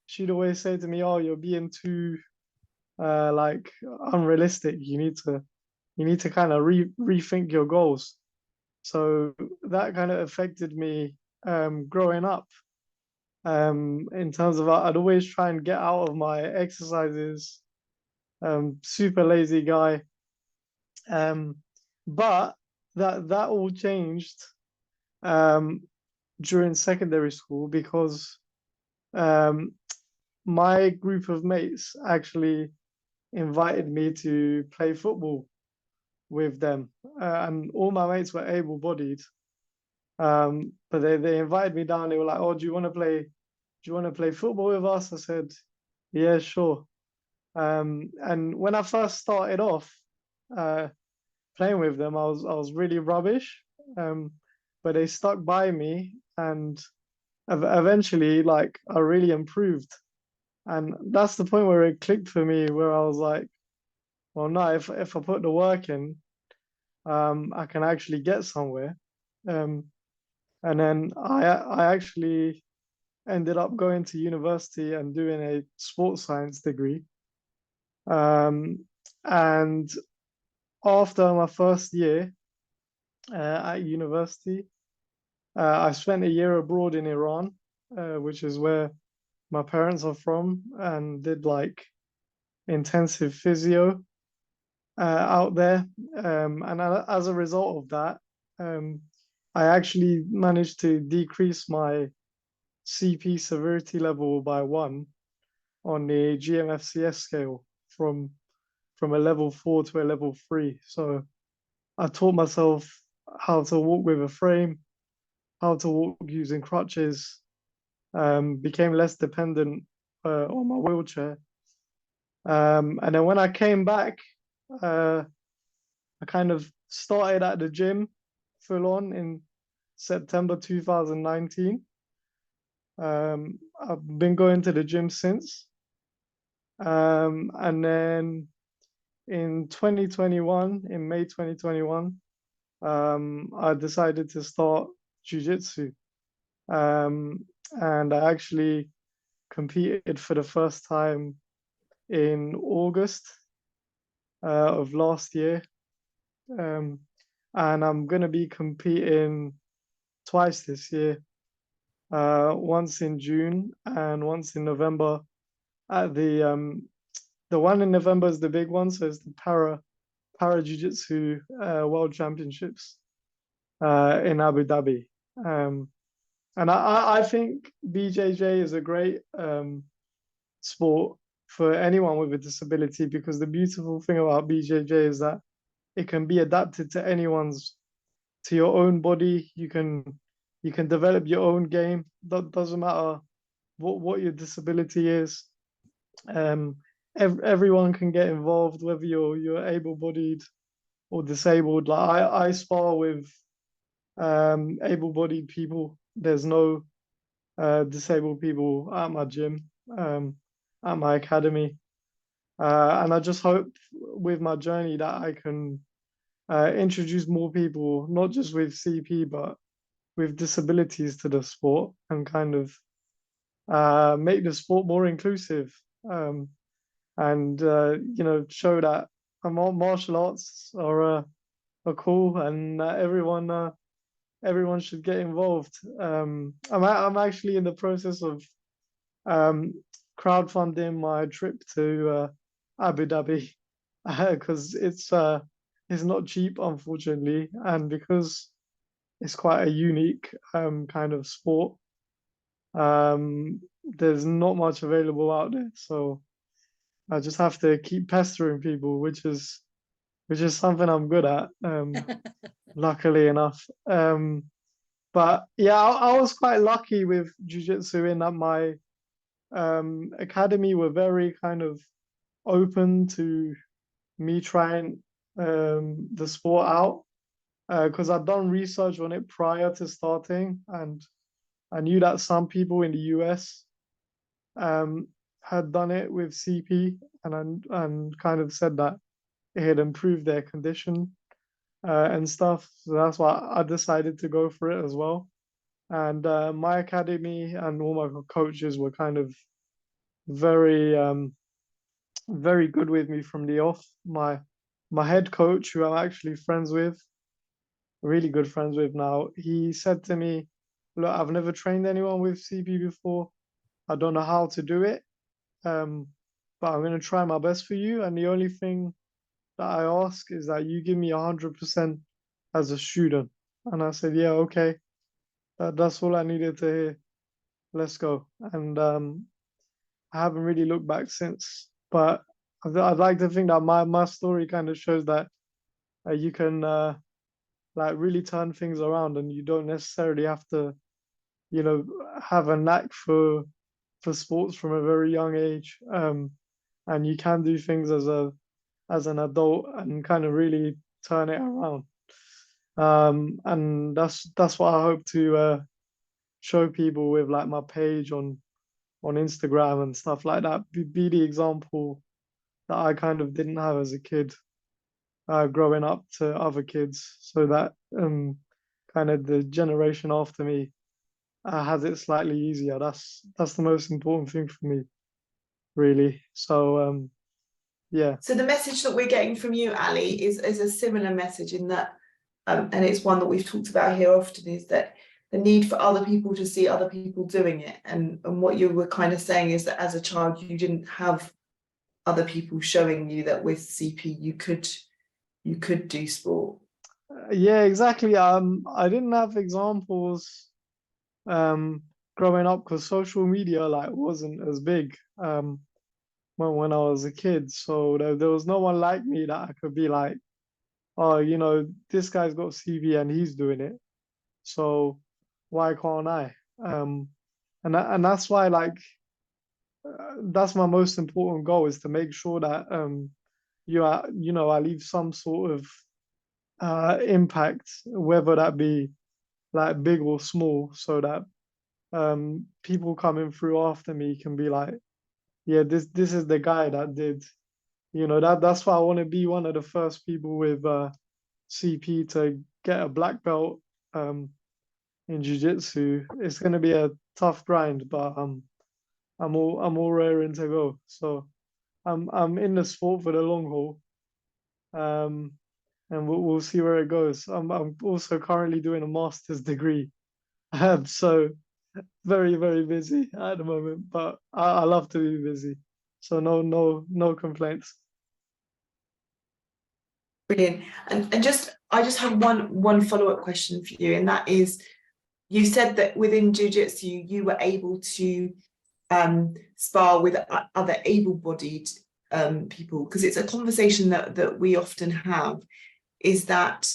she'd always say to me, "Oh, you're being too like unrealistic. You need to kind of rethink your goals." So that kind of affected me growing up. In terms of I'd always try and get out of my exercises. Super lazy guy. But that all changed during secondary school because my group of mates actually invited me to play football with them, and all my mates were able-bodied, But they invited me down. They were like, "Oh, do you want to play football with us?" I said, "Yeah, sure." And when I first started off playing with them, I was really rubbish. But they stuck by me, and eventually, like, I really improved. And that's the point where it clicked for me, where I was like, well, no, if I put the work in, I can actually get somewhere. And then I actually ended up going to university and doing a sports science degree. And after my first year at university, I spent a year abroad in Iran, which is where my parents are from, and did like intensive physio out there. And as a result of that, I actually managed to decrease my CP severity level by 1 on the GMFCS scale from a level 4 to a level 3. So I taught myself how to walk with a frame, how to walk using crutches, became less dependent on my wheelchair. And then when I came back, I kind of started at the gym full on in September 2019. I've been going to the gym since. And then in 2021, in May 2021, I decided to start jiu-jitsu. And I actually competed for the first time in August of last year. And I'm going to be competing twice this year, once in June and once in November at the one in November is the big one, so it's the Para Jiu-Jitsu World Championships in Abu Dhabi. And I think BJJ is a great sport for anyone with a disability, because the beautiful thing about BJJ is that it can be adapted to your own body. You can develop your own game. That doesn't matter what your disability is. Everyone can get involved, whether you're able-bodied or disabled. Like I spar with able-bodied people. There's no disabled people at my gym, at my academy. And I just hope with my journey that I can introduce more people, not just with CP, but with disabilities to the sport, and kind of make the sport more inclusive, and show that martial arts are cool, and everyone should get involved. I'm actually in the process of crowdfunding my trip to Abu Dhabi, because it's not cheap, unfortunately, and because it's quite a unique kind of sport. There's not much available out there, so I just have to keep pestering people, which is something I'm good at, luckily enough. But yeah, I was quite lucky with jiu-jitsu in that my academy were very kind of open to me trying the sport out, because I'd done research on it prior to starting, and I knew that some people in the US had done it with CP, and kind of said that it had improved their condition and stuff. So that's why I decided to go for it as well. And my academy and all my coaches were kind of very very good with me from the off. My head coach, who I'm actually friends with, really good friends with now, he said to me, "Look, I've never trained anyone with CP before. I don't know how to do it, but I'm going to try my best for you. And the only thing that I ask is that you give me 100% as a student." And I said, "Yeah, okay. That's all I needed to hear. Let's go." And I haven't really looked back since. But I'd like to think that my story kind of shows that you can like really turn things around, and you don't necessarily have to, you know, have a knack for sports from a very young age. And you can do things as an adult and kind of really turn it around. And that's what I hope to show people with like my page on Instagram and stuff like that. Be the example that I kind of didn't have as a kid, growing up to other kids, so that kind of the generation after me has it slightly easier. That's the most important thing for me, really. So yeah.
So the message that we're getting from you, Ali, is a similar message in that, and it's one that we've talked about here often, is that the need for other people to see other people doing it. And what you were kind of saying is that as a child, you didn't have other people showing you that with CP you could do sport.
Yeah, exactly. I didn't have examples growing up because social media like wasn't as big when I was a kid. So there was no one like me that I could be like, oh, you know, this guy's got CV and he's doing it, so why can't I? And that's why, like, that's my most important goal, is to make sure that you know, I leave some sort of impact, whether that be like big or small, so that people coming through after me can be like, yeah, this is the guy that did, you know, that's why I want to be one of the first people with CP to get a black belt in jiu-jitsu. It's going to be a tough grind, but I'm all raring to go. So I'm in the sport for the long haul, and we'll see where it goes. I'm also currently doing a master's degree, so very, very busy at the moment, but I love to be busy, so no complaints.
Brilliant. And just I just have one follow-up question for you, and that is, you said that within jiu-jitsu you were able to spar with other able-bodied people, because it's a conversation that we often have, is that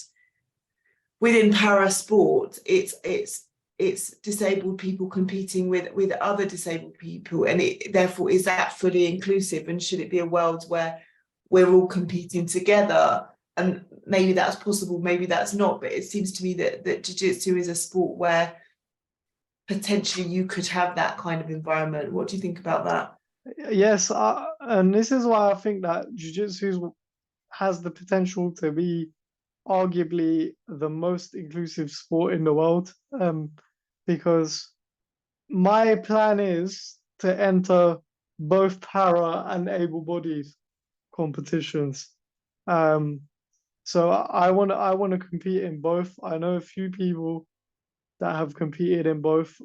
within para sport it's disabled people competing with other disabled people, and therefore is that fully inclusive, and should it be a world where we're all competing together? And maybe that's possible, maybe that's not, but it seems to me that jiu-jitsu is a sport where potentially you could have that kind of environment. What do you think about that?
Yes, and this is why I think that jiu-jitsu has the potential to be arguably the most inclusive sport in the world, because my plan is to enter both para and able-bodied competitions. So I want to compete in both. I know a few people that have competed in both.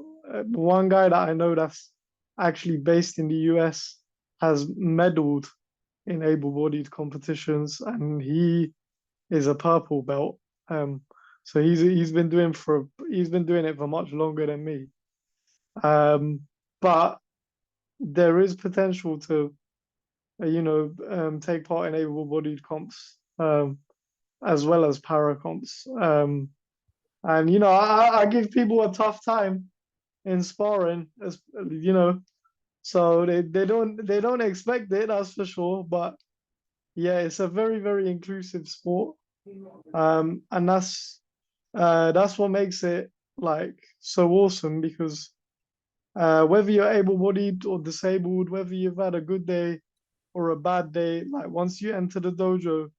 One guy that I know that's actually based in the US has medaled in able-bodied competitions, and he is a purple belt. So he's been doing it for much longer than me. But there is potential to, you know, take part in able-bodied comps, as well as para comps. And you know, I give people a tough time in sparring, as you know, so they don't expect it, that's for sure. But yeah, it's a very, very inclusive sport, and that's what makes it like so awesome, because whether you're able-bodied or disabled, whether you've had a good day or a bad day, like once you enter the dojo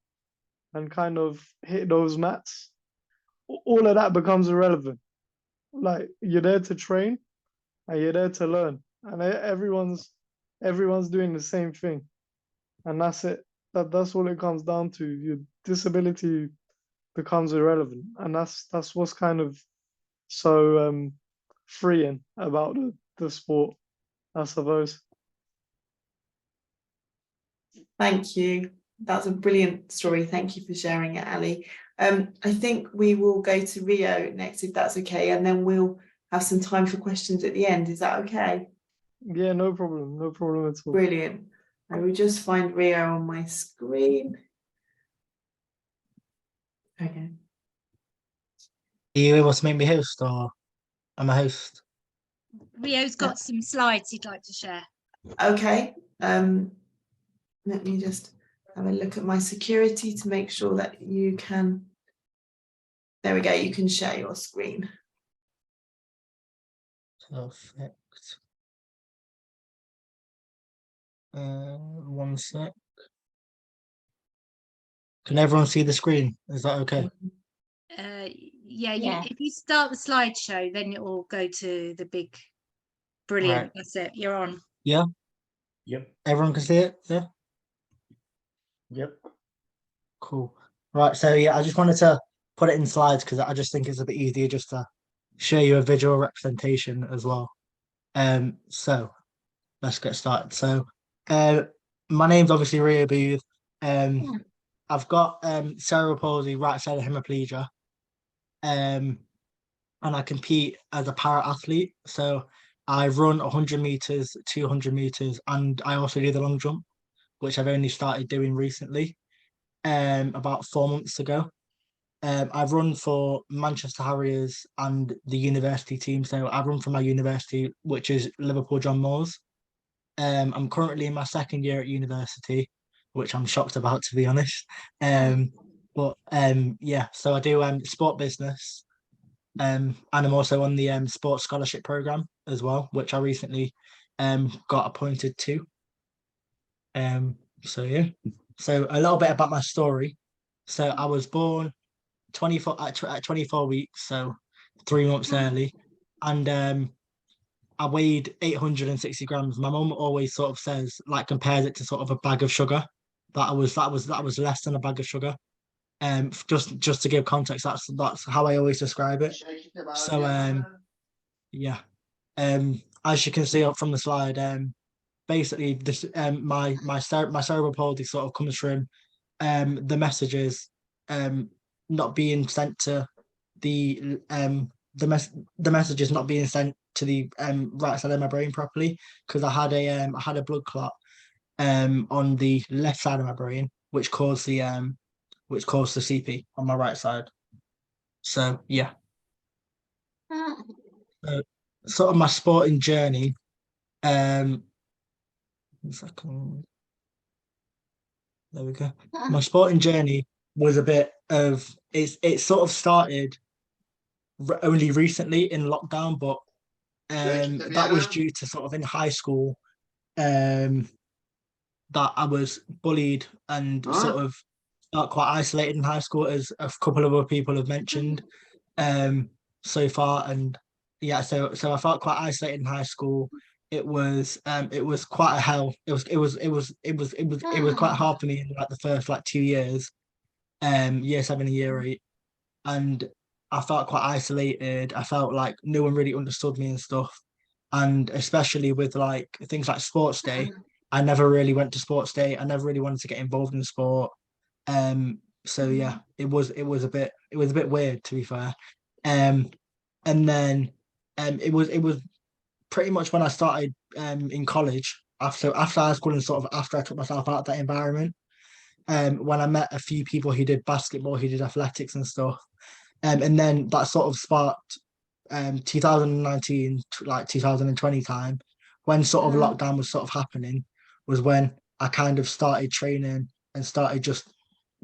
and kind of hit those mats, all of that becomes irrelevant. Like, you're there to train and you're there to learn, and everyone's doing the same thing, and that's it. That's all it comes down to. Your disability becomes irrelevant, and that's what's kind of so freeing about the sport, I suppose.
Thank you. That's a brilliant story. Thank you for sharing it, Ali. I think we will go to Rio next, if that's okay, and then we'll have some time for questions at the end. Is that okay?
Yeah, no problem at all.
Brilliant. I will just find Rio on my screen. Okay.
Are you able to make me host, or am I host?
Rio's got some slides he'd like to share.
Okay. Let me just have a look at my security to make sure that you can. There we go. You can share your screen.
Perfect. 1 sec. Can everyone see the screen? Is that okay?
Yeah,
Yeah.
if you start the slideshow, then it will go to the big. Brilliant.
Right.
That's it. You're on.
Yeah.
Yep.
Everyone can see it. Yeah.
Yep.
Cool. Right. So yeah, I just wanted to put it in slides because I just think it's a bit easier just to show you a visual representation as well. So let's get started. So, my name's obviously Rio Booth. I've got cerebral palsy, right side of hemiplegia. And I compete as a para athlete. So I run 100 meters, 200 meters, and I also do the long jump, which I've only started doing recently, about 4 months ago. I've run for Manchester Harriers and the university team. So I run for my university, which is Liverpool John Moores. I'm currently in my second year at university, which I'm shocked about, to be honest. But yeah, so I do sport business, and I'm also on the sports scholarship program as well, which I recently got appointed to. So yeah, so a little bit about my story. So I was born 24 at 24 weeks, so 3 months early, and I weighed 860 grams. My mum always sort of says, like, compares it to sort of a bag of sugar. That was less than a bag of sugar. Just to give context, that's how I always describe it. So yeah. As you can see up from the slide, basically this my cerebral palsy sort of comes from the messages not being sent to the messages not being sent to the right side of my brain properly, because I had a blood clot on the left side of my brain, which caused the CP on my right side. So yeah. Sort of my sporting journey. 1 second. There we go. My sporting journey was a bit of it sort of started only recently in lockdown, but that was due to sort of in high school that I was bullied and sort of felt quite isolated in high school, as a couple of other people have mentioned so far. And yeah, so I felt quite isolated in high school. It was quite a hell. It was quite hard for me in like the first like 2 years, year 7 and year 8, and I felt quite isolated. I felt like no one really understood me and stuff, and especially with like things like sports day. I never really went to sports day. I never really wanted to get involved in sport. So yeah, it was a bit weird, to be fair. And then it was pretty much when I started in college, after high school, and sort of after I took myself out of that environment, when I met a few people who did basketball, who did athletics and stuff, and then that sort of sparked 2019 to like 2020 time, when sort of lockdown was sort of happening, was when I kind of started training and started just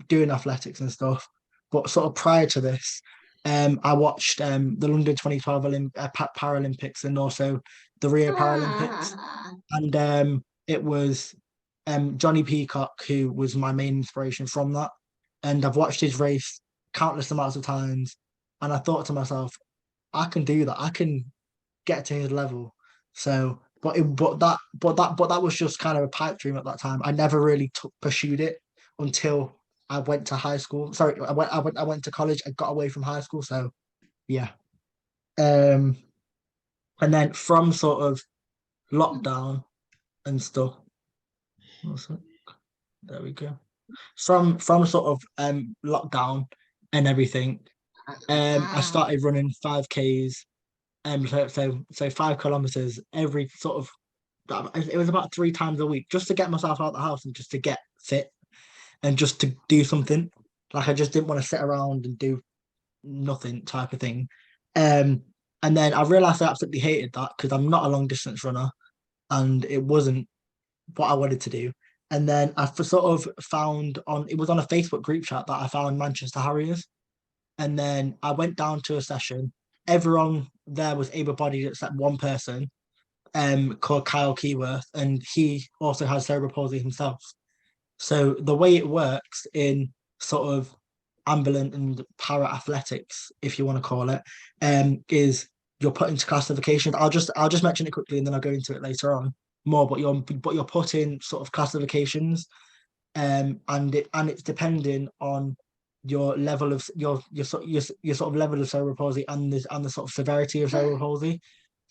doing athletics and stuff. But sort of prior to this, I watched the London 2012 Paralympics, and also the Rio Paralympics, and it was Johnny Peacock who was my main inspiration from that. And I've watched his race countless amounts of times, and I thought to myself, I can do that. I can get to his level. So, but that was just kind of a pipe dream at that time. I never really pursued it until I went to high school. Sorry, I went to college. I got away from high school. So, yeah. And then from sort of lockdown and stuff. There we go. From sort of lockdown and everything, I started running 5Ks. So 5 kilometers every sort of. It was about 3 times a week, just to get myself out of the house and just to get fit and just to do something. Like, I just didn't want to sit around and do nothing type of thing. And then I realized I absolutely hated that because I'm not a long distance runner and it wasn't what I wanted to do. And then I sort of found it was on a Facebook group chat that I found Manchester Harriers. And then I went down to a session. Everyone there was able-bodied except one person, called Kyle Keyworth, and he also has cerebral palsy himself. So the way it works in sort of ambulant and para athletics, if you want to call it, is you're put into classifications. I'll just mention it quickly and then I'll go into it later on more. But you're put in sort of classifications, and it's depending on your level of your sort of level of cerebral palsy and the sort of severity of cerebral palsy.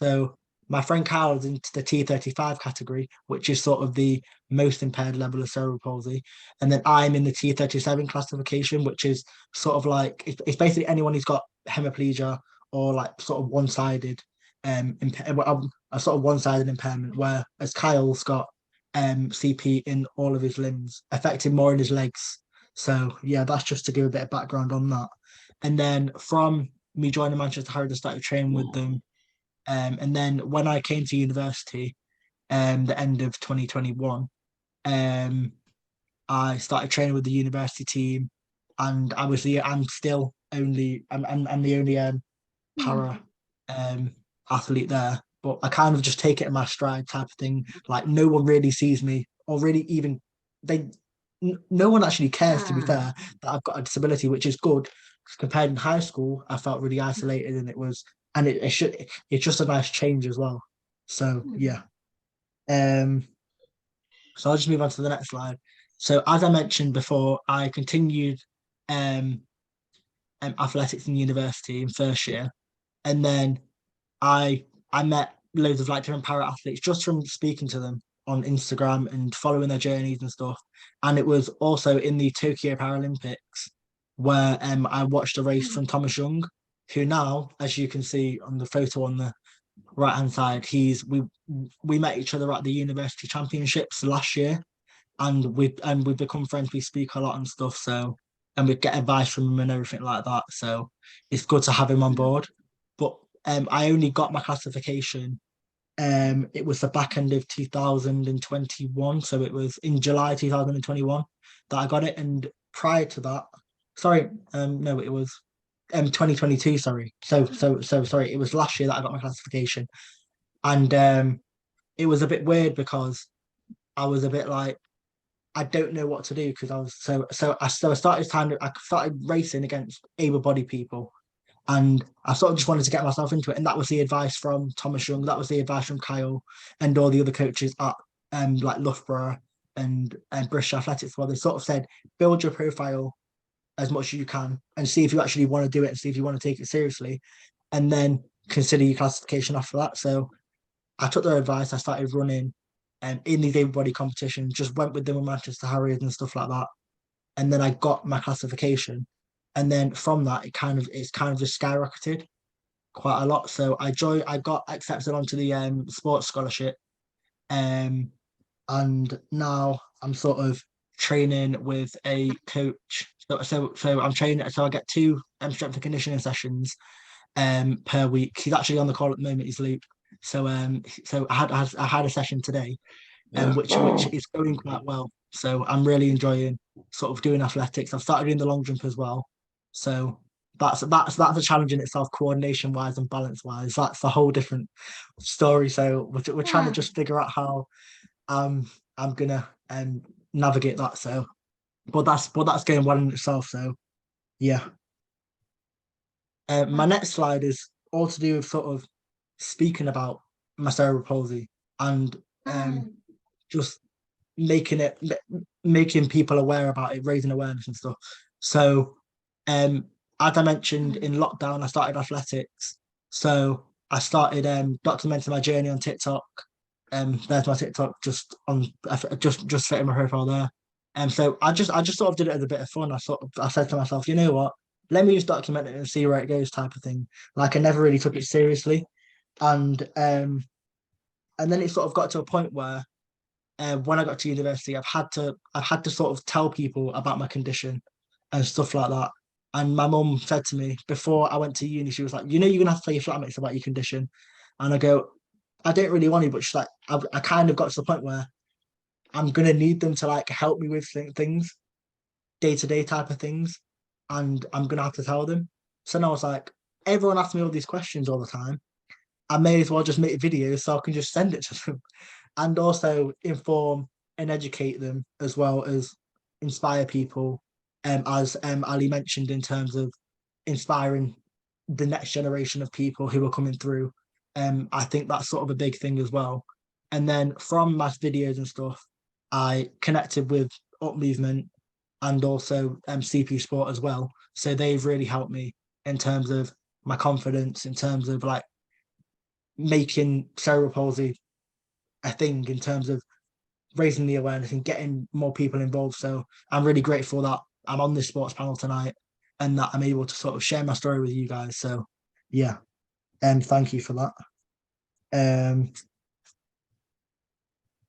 So my friend Carl is into the T35 category, which is sort of the most impaired level of cerebral palsy. And then I'm in the T37 classification, which is sort of like, it's basically anyone who's got hemiplegia or like sort of one-sided, a sort of one-sided impairment, whereas Kyle's got CP in all of his limbs, affecting more in his legs. So yeah, that's just to give a bit of background on that. And then from me joining Manchester Harriers, I started training with them. And then when I came to university, the end of 2021, I started training with the university team, and I'm the only para athlete there. But I kind of just take it in my stride type of thing. Like no one really sees me, or really even no one actually cares, to be fair, that I've got a disability, which is good. Compared in high school, I felt really isolated, and it's just a nice change as well. So yeah. So I'll just move on to the next slide. So as I mentioned before, I continued athletics in university in first year, and then I met loads of like different para athletes just from speaking to them on Instagram and following their journeys and stuff. And it was also in the Tokyo Paralympics where I watched a race from Thomas Young, who now, as you can see on the photo on the right hand side, we met each other at the university championships last year, and we've become friends. We speak a lot and stuff, so, and we get advice from him and everything like that. So it's good to have him on board. But I only got my classification. It was the back end of 2021, so it was in July 2021 that I got it. And prior to that, no, it was 2022. Sorry, so sorry. It was last year that I got my classification, and it was a bit weird because I was a bit like, I don't know what to do, because I was I started racing against able-bodied people. And I sort of just wanted to get myself into it. And that was the advice from Thomas Young. That was the advice from Kyle and all the other coaches at like Loughborough and British Athletics. Well, they sort of said, build your profile as much as you can and see if you actually want to do it and see if you want to take it seriously. And then consider your classification after that. So I took their advice. I started running in these able-bodied competitions, just went with them with Manchester Harriers and stuff like that. And then I got my classification. And then from that, it's kind of just skyrocketed quite a lot. So I got accepted onto the sports scholarship, and now I'm sort of training with a coach. So I'm training. So I get 2 strength and conditioning sessions per week. He's actually on the call at the moment. He's Luke. So I had a session today, which is going quite well. So I'm really enjoying sort of doing athletics. I've started doing the long jump as well. So that's a challenge in itself, coordination wise and balance wise. That's a whole different story. So we're trying to just figure out how I'm gonna navigate that. So, but that's going well in itself. So yeah. My next slide is all to do with sort of speaking about my cerebral palsy and just making people aware about it, raising awareness and stuff. So as I mentioned, in lockdown I started athletics, so I started documenting my journey on TikTok. There's my TikTok just setting my profile there. So I just sort of did it as a bit of fun. I said to myself, you know what, let me just document it and see where it goes, type of thing. Like I never really took it seriously. And then it sort of got to a point where when I got to university, I've had to sort of tell people about my condition and stuff like that. And my mum said to me before I went to uni, she was like, you're gonna have to tell your flatmates about your condition. And I go, I don't really want to, but she's like, I kind of got to the point where I'm gonna need them to like help me with things, day-to-day type of things, and I'm gonna have to tell them. So now I was like, everyone asks me all these questions all the time. I may as well just make videos so I can just send it to them, and also inform and educate them as well as inspire people. As Ali mentioned, in terms of inspiring the next generation of people who are coming through. I think that's sort of a big thing as well. And then from my videos and stuff, I connected with Up Movement and also CP Sport as well. So they've really helped me in terms of my confidence, in terms of like making cerebral palsy a thing, in terms of raising the awareness and getting more people involved. So I'm really grateful that I'm on this sports panel tonight and that I'm able to sort of share my story with you guys. So yeah, thank you for that.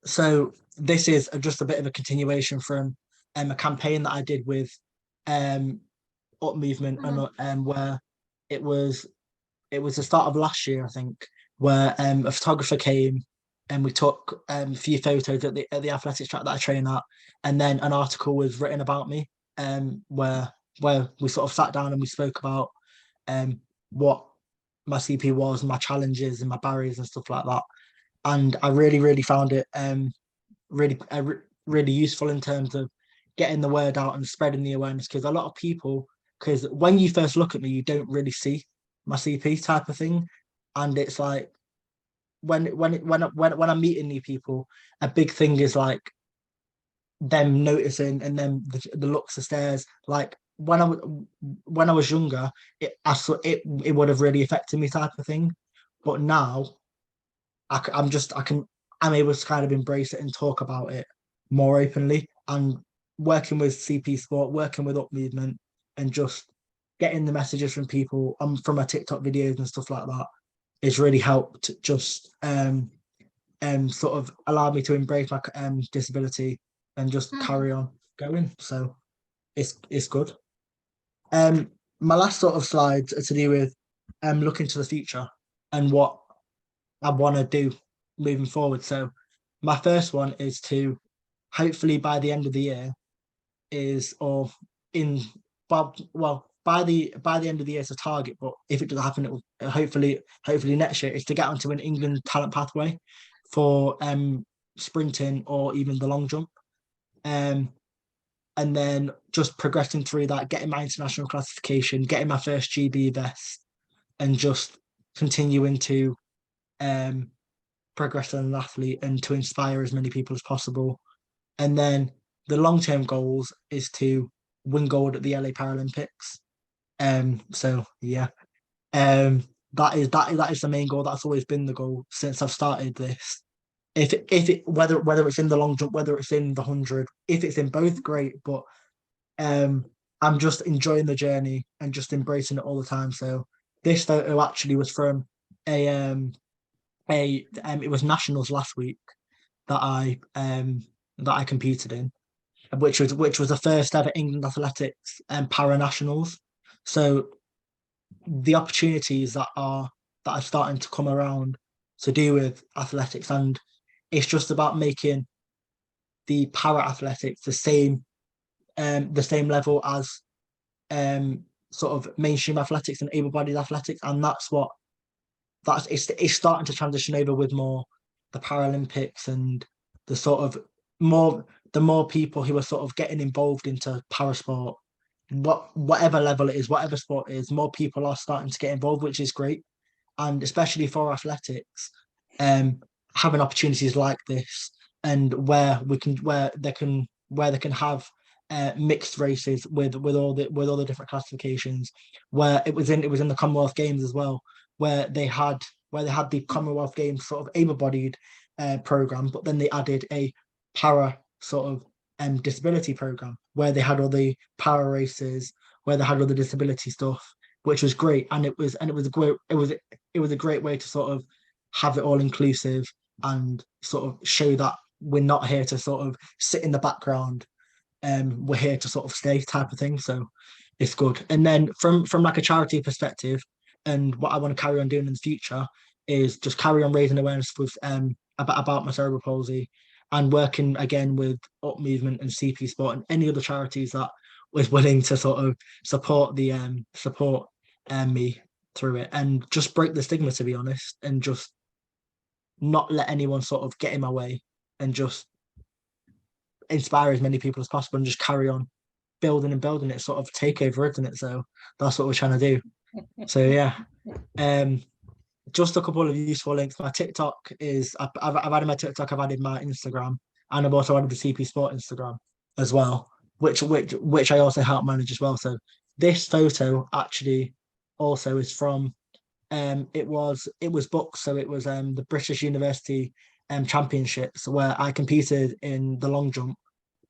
So this is just a bit of a continuation from a campaign that I did with Up Movement, and where it was the start of last year, I think, where a photographer came and we took a few photos at the athletics track that I train at, and then an article was written about me, where we sort of sat down and we spoke about what my CP was, my challenges and my barriers and stuff like that. And I really found it really useful in terms of getting the word out and spreading the awareness, because a lot of people, because when you first look at me, you don't really see my CP type of thing, and it's like when I'm meeting new people, a big thing is like them noticing, and then the looks, the stares. Like when I was younger, it would have really affected me type of thing, but now I'm able to kind of embrace it and talk about it more openly. And working with CP Sport, working with Up Movement, and just getting the messages from people from my TikTok videos and stuff like that, it's really helped just sort of allow me to embrace my disability and just carry on going. So it's good. My last sort of slides are to do with looking to the future and what I want to do moving forward. So my first one is to hopefully by the end of the year by the end of the year it's a target, but if it doesn't happen, it will hopefully next year, is to get onto an England talent pathway for sprinting or even the long jump, and then just progressing through that, getting my international classification, getting my first GB vest, and just continuing to progress as an athlete and to inspire as many people as possible. And then the long-term goals is to win gold at the LA Paralympics. So yeah, that is the main goal. That's always been the goal since I've started this. Whether it's in the long jump, whether it's in the 100, if it's in both, great. But I'm just enjoying the journey and just embracing it all the time. So this photo actually was from it was nationals last week that I competed in, which was the first ever England athletics and para nationals. So the opportunities that are starting to come around to do with athletics, and it's just about making the para athletics the same level as sort of mainstream athletics and able-bodied athletics, and it's starting to transition over with more the Paralympics and the sort of the more people who are sort of getting involved into parasport, whatever level it is, whatever sport it is, more people are starting to get involved, which is great. And especially for athletics, having opportunities like this, and where they can have mixed races with all the different classifications, where it was in the Commonwealth Games as well, where they had the Commonwealth Games sort of able-bodied program, but then they added a para sort of disability program where they had all the para races, where they had all the disability stuff, which was great. And it was a great way to sort of have it all inclusive and sort of show that we're not here to sort of sit in the background, we're here to sort of stay type of thing. So it's good. And then from like a charity perspective, and what I want to carry on doing in the future is just carry on raising awareness with about my cerebral palsy, and working again with Up Movement and CP Sport and any other charities that was willing to sort of support me through it, and just break the stigma, to be honest, and just not let anyone sort of get in my way, and just inspire as many people as possible, and just carry on building and building it, sort of takeover, isn't it? So that's what we're trying to do. So yeah, just a couple of useful links. My TikTok is I've added my TikTok, I've added my Instagram, and I've also added the CP Sport Instagram as well, which I also help manage as well. So this photo actually also is from it was booked, so it was the British University Championships, where I competed in the long jump.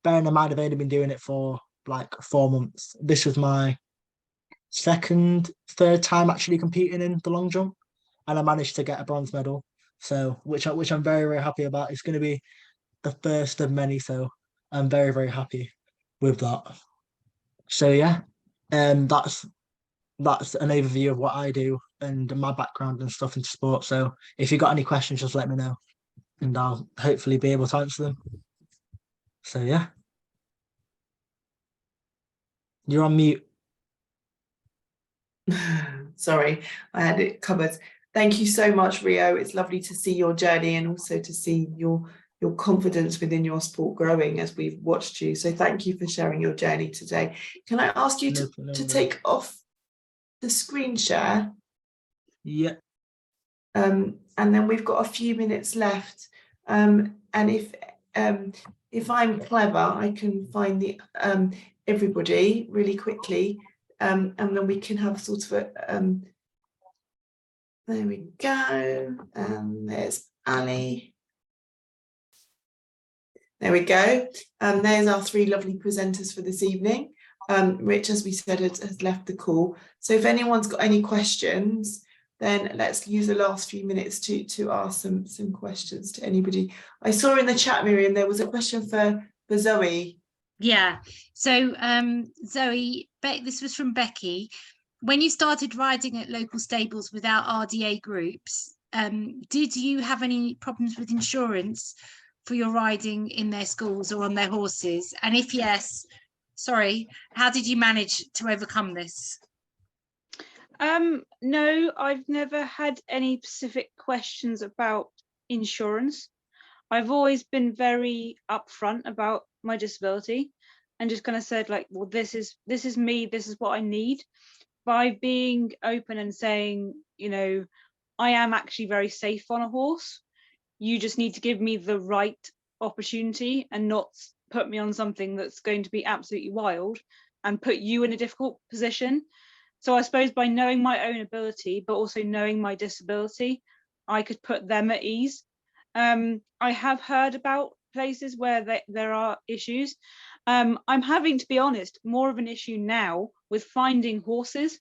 Bearing in mind I've only been doing it for like 4 months. This was my third time actually competing in the long jump, and I managed to get a bronze medal. So which I'm very, very happy about. It's going to be the first of many, so I'm very, very happy with that. So yeah, that's an overview of what I do and my background and stuff into sport. So if you got any questions, just let me know, and I'll hopefully be able to answer them. So yeah, you're on mute.
Sorry, I had it covered. Thank you so much, Rio. It's lovely to see your journey, and also to see your confidence within your sport growing as we've watched you. So thank you for sharing your journey today. Can I ask you to take off the screen share?
Yeah.
And then we've got a few minutes left. And if I'm clever, I can find the everybody really quickly. And then we can have sort of a there we go. There's Ali. There we go. There's our 3 lovely presenters for this evening. Rich, as we said, has left the call. So if anyone's got any questions, then let's use the last few minutes to ask some questions to anybody. I saw in the chat, Miriam, there was a question for Zoe.
Yeah. So Zoe, this was from Becky. When you started riding at local stables without RDA groups, did you have any problems with insurance for your riding in their schools or on their horses? And if yes, how did you manage to overcome this?
No, I've never had any specific questions about insurance. I've always been very upfront about my disability and just kind of said, like, well, this is me, this is what I need. By being open and saying, you know, I am actually very safe on a horse. You just need to give me the right opportunity and not put me on something that's going to be absolutely wild and put you in a difficult position. So I suppose by knowing my own ability, but also knowing my disability, I could put them at ease. I have heard about places where there are issues. I'm having, to be honest, more of an issue now with finding horses,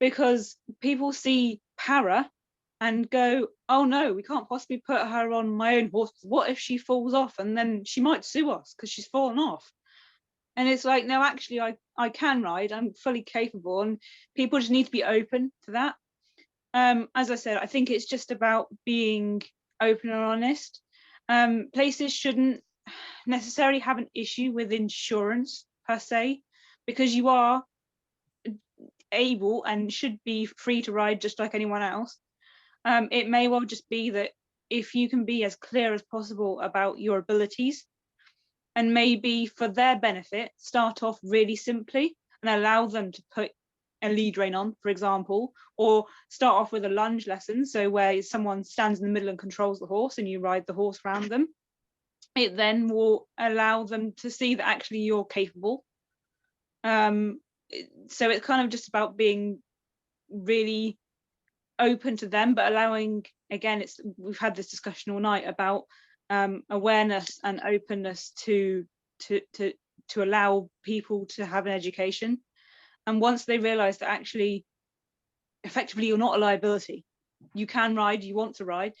because people see para and go, oh no, we can't possibly put her on my own horse. What if she falls off and then she might sue us because she's fallen off? And it's like, no, actually, I can ride. I'm fully capable, and people just need to be open to that. As I said, I think it's just about being open and honest. Places shouldn't necessarily have an issue with insurance per se, because you are able and should be free to ride just like anyone else. It may well just be that if you can be as clear as possible about your abilities, and maybe for their benefit, start off really simply and allow them to put a lead rein on, for example, or start off with a lunge lesson. So where someone stands in the middle and controls the horse and you ride the horse around them, it then will allow them to see that actually you're capable. So it's kind of just about being really open to them, but allowing, again, we've had this discussion all night about awareness and openness to allow people to have an education. And once they realize that actually effectively you're not a liability, you can ride, you want to ride,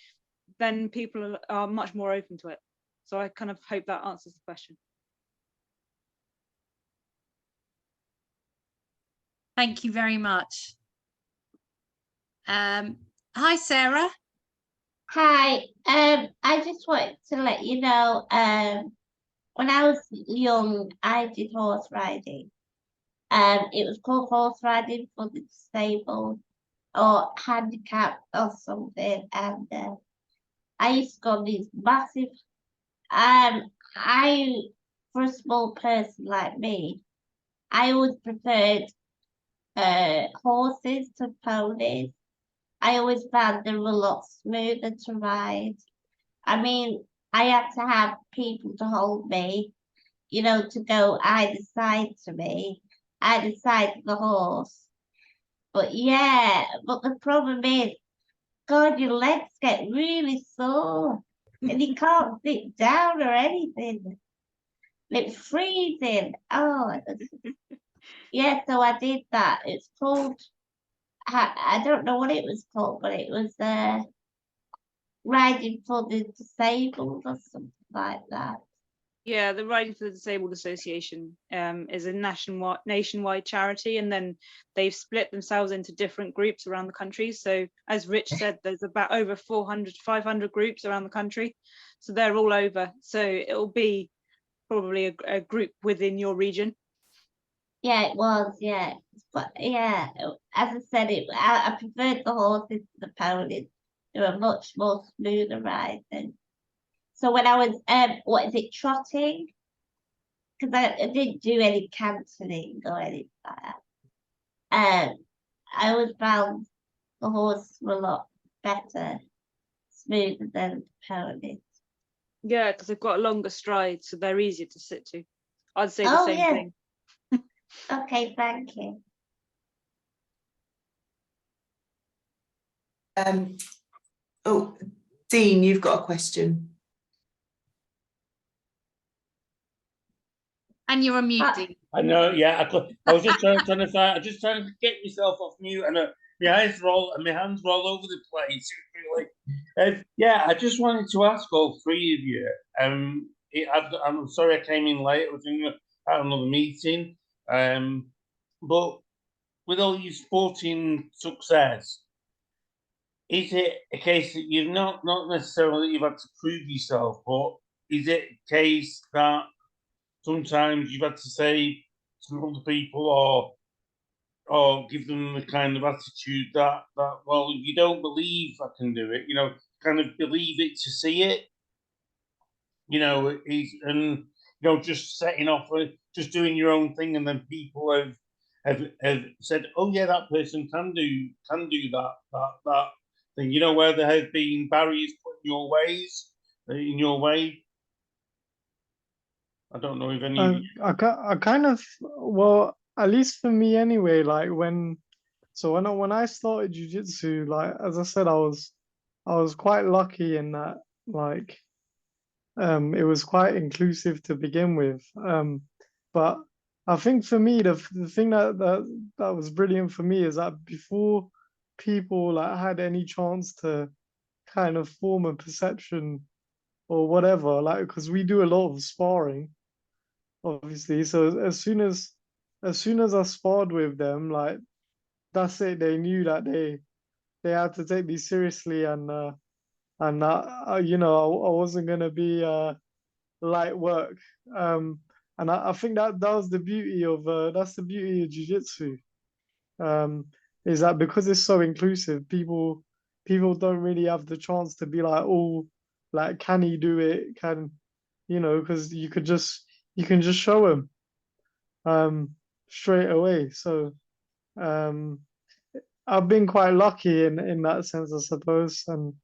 then people are much more open to it. So I kind of hope that answers the question.
Thank you very much. Hi, Sarah.
Hi, I just wanted to let you know, when I was young, I did horse riding. It was called horse riding for the disabled or handicapped or something. And I used to go on these massive, for a small person like me, I always preferred horses to ponies. I always found them a lot smoother to ride. I mean, I had to have people to hold me, you know, to go either side to me, either side of the horse. But yeah, but the problem is, God, your legs get really sore and you can't sit down or anything. It's freezing. Oh, yeah, so I did that. It's called, I don't know what it was called, but it was riding for the disabled or something like that.
Yeah, the Riding for the Disabled Association is a nationwide charity, and then they've split themselves into different groups around the country. So as Rich said, there's about over 400 to 500 groups around the country. So they're all over. So it'll be probably a group within your region.
Yeah, it was, yeah. But yeah, as I said, I preferred the horses to the ponies. They were much more smoother riding. So when I was, what is it, trotting? Because I didn't do any cancelling or anything like that. I always found the horses were a lot better, smoother than the ponies.
Yeah, because they've got a longer stride, so they're easier to sit to. I'd say the
Oh,
same
yeah.
thing.
Okay, thank you.
Oh, Dean, you've got a question.
And you're on mute, Dean.
I know, yeah. I was just trying to find. I'm just trying to get myself off mute, and my eyes roll and my hands roll over the place. Really. Yeah, I just wanted to ask all three of you. I'm sorry I came in late. I was at another meeting. But with all your sporting success, is it a case that you've not necessarily that you've had to prove yourself, but is it a case that sometimes you've had to say to other people or give them the kind of attitude that well, if you don't believe I can do it, kind of believe it to see it, and just setting off, just doing your own thing, and then people have said, oh yeah, that person can do that thing, where there have been barriers put in your way. I don't know if any.
I kind of, well, at least for me anyway, like when I started jiu-jitsu, like as I said, I was quite lucky in that, like it was quite inclusive to begin with. But I think for me, the thing that was brilliant for me is that before people like had any chance to kind of form a perception or whatever, like because we do a lot of sparring, obviously. So as soon as I sparred with them, like that's it. They knew that they had to take me seriously, and that I wasn't gonna be light work. And I think that was the beauty of that's the beauty of jiu-jitsu. Is that because it's so inclusive, people don't really have the chance to be like, oh, like can he do it? Because you can just show him straight away. So I've been quite lucky in that sense, I suppose, and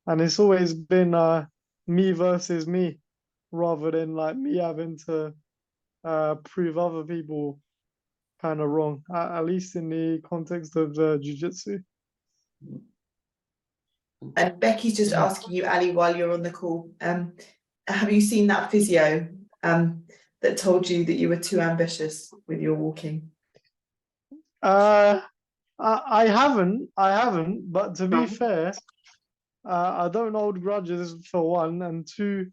it's always been me versus me, rather than like me having to prove other people kind of wrong, at least in the context of jiu-jitsu.
And Becky's just asking you, Ali, while you're on the call, have you seen that physio that told you that you were too ambitious with your walking?
I haven't, but to be fair, I don't hold grudges, for one, and two,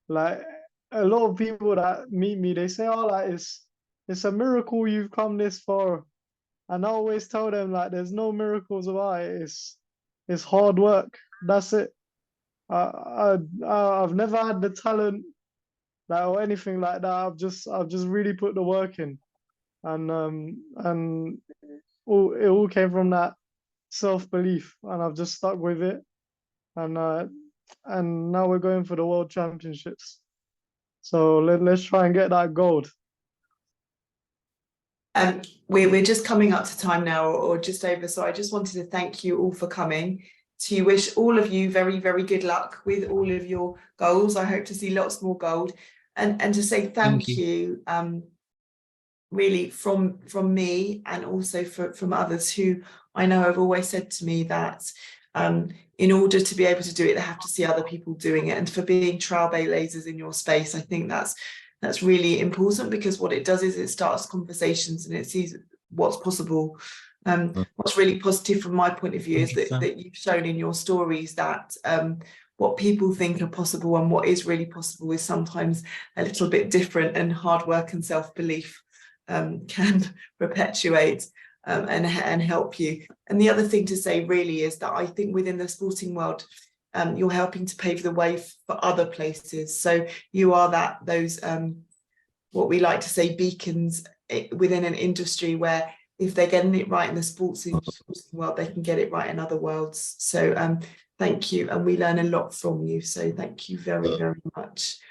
like a lot of people that meet me, they say, oh, like it's a miracle you've come this far. And I always tell them, like, there's no miracles about it. It's hard work. That's it. I've never had the talent, like, or anything like that. I've just really put the work in, and it all came from that self-belief, and I've just stuck with it, and now we're going for the World Championships. So let's try and get that gold.
We're just coming up to time now, or just over. So I just wanted to thank you all for coming. To wish all of you very, very good luck with all of your goals. I hope to see lots more gold, and to say thank you. Really from me, and also from others who I know have always said to me that in order to be able to do it, they have to see other people doing it. And for being trailblazers in your space, I think that's really important, because what it does is it starts conversations and it sees what's possible. What's really positive from my point of view is that you've shown in your stories that what people think are possible and what is really possible is sometimes a little bit different, and hard work and self-belief can perpetuate and help you. And the other thing to say really is that I think within the sporting world, you're helping to pave the way for other places. So you are those what we like to say, beacons within an industry where if they're getting it right in the sporting world, they can get it right in other worlds. So thank you, and we learn a lot from you. So thank you very, very much.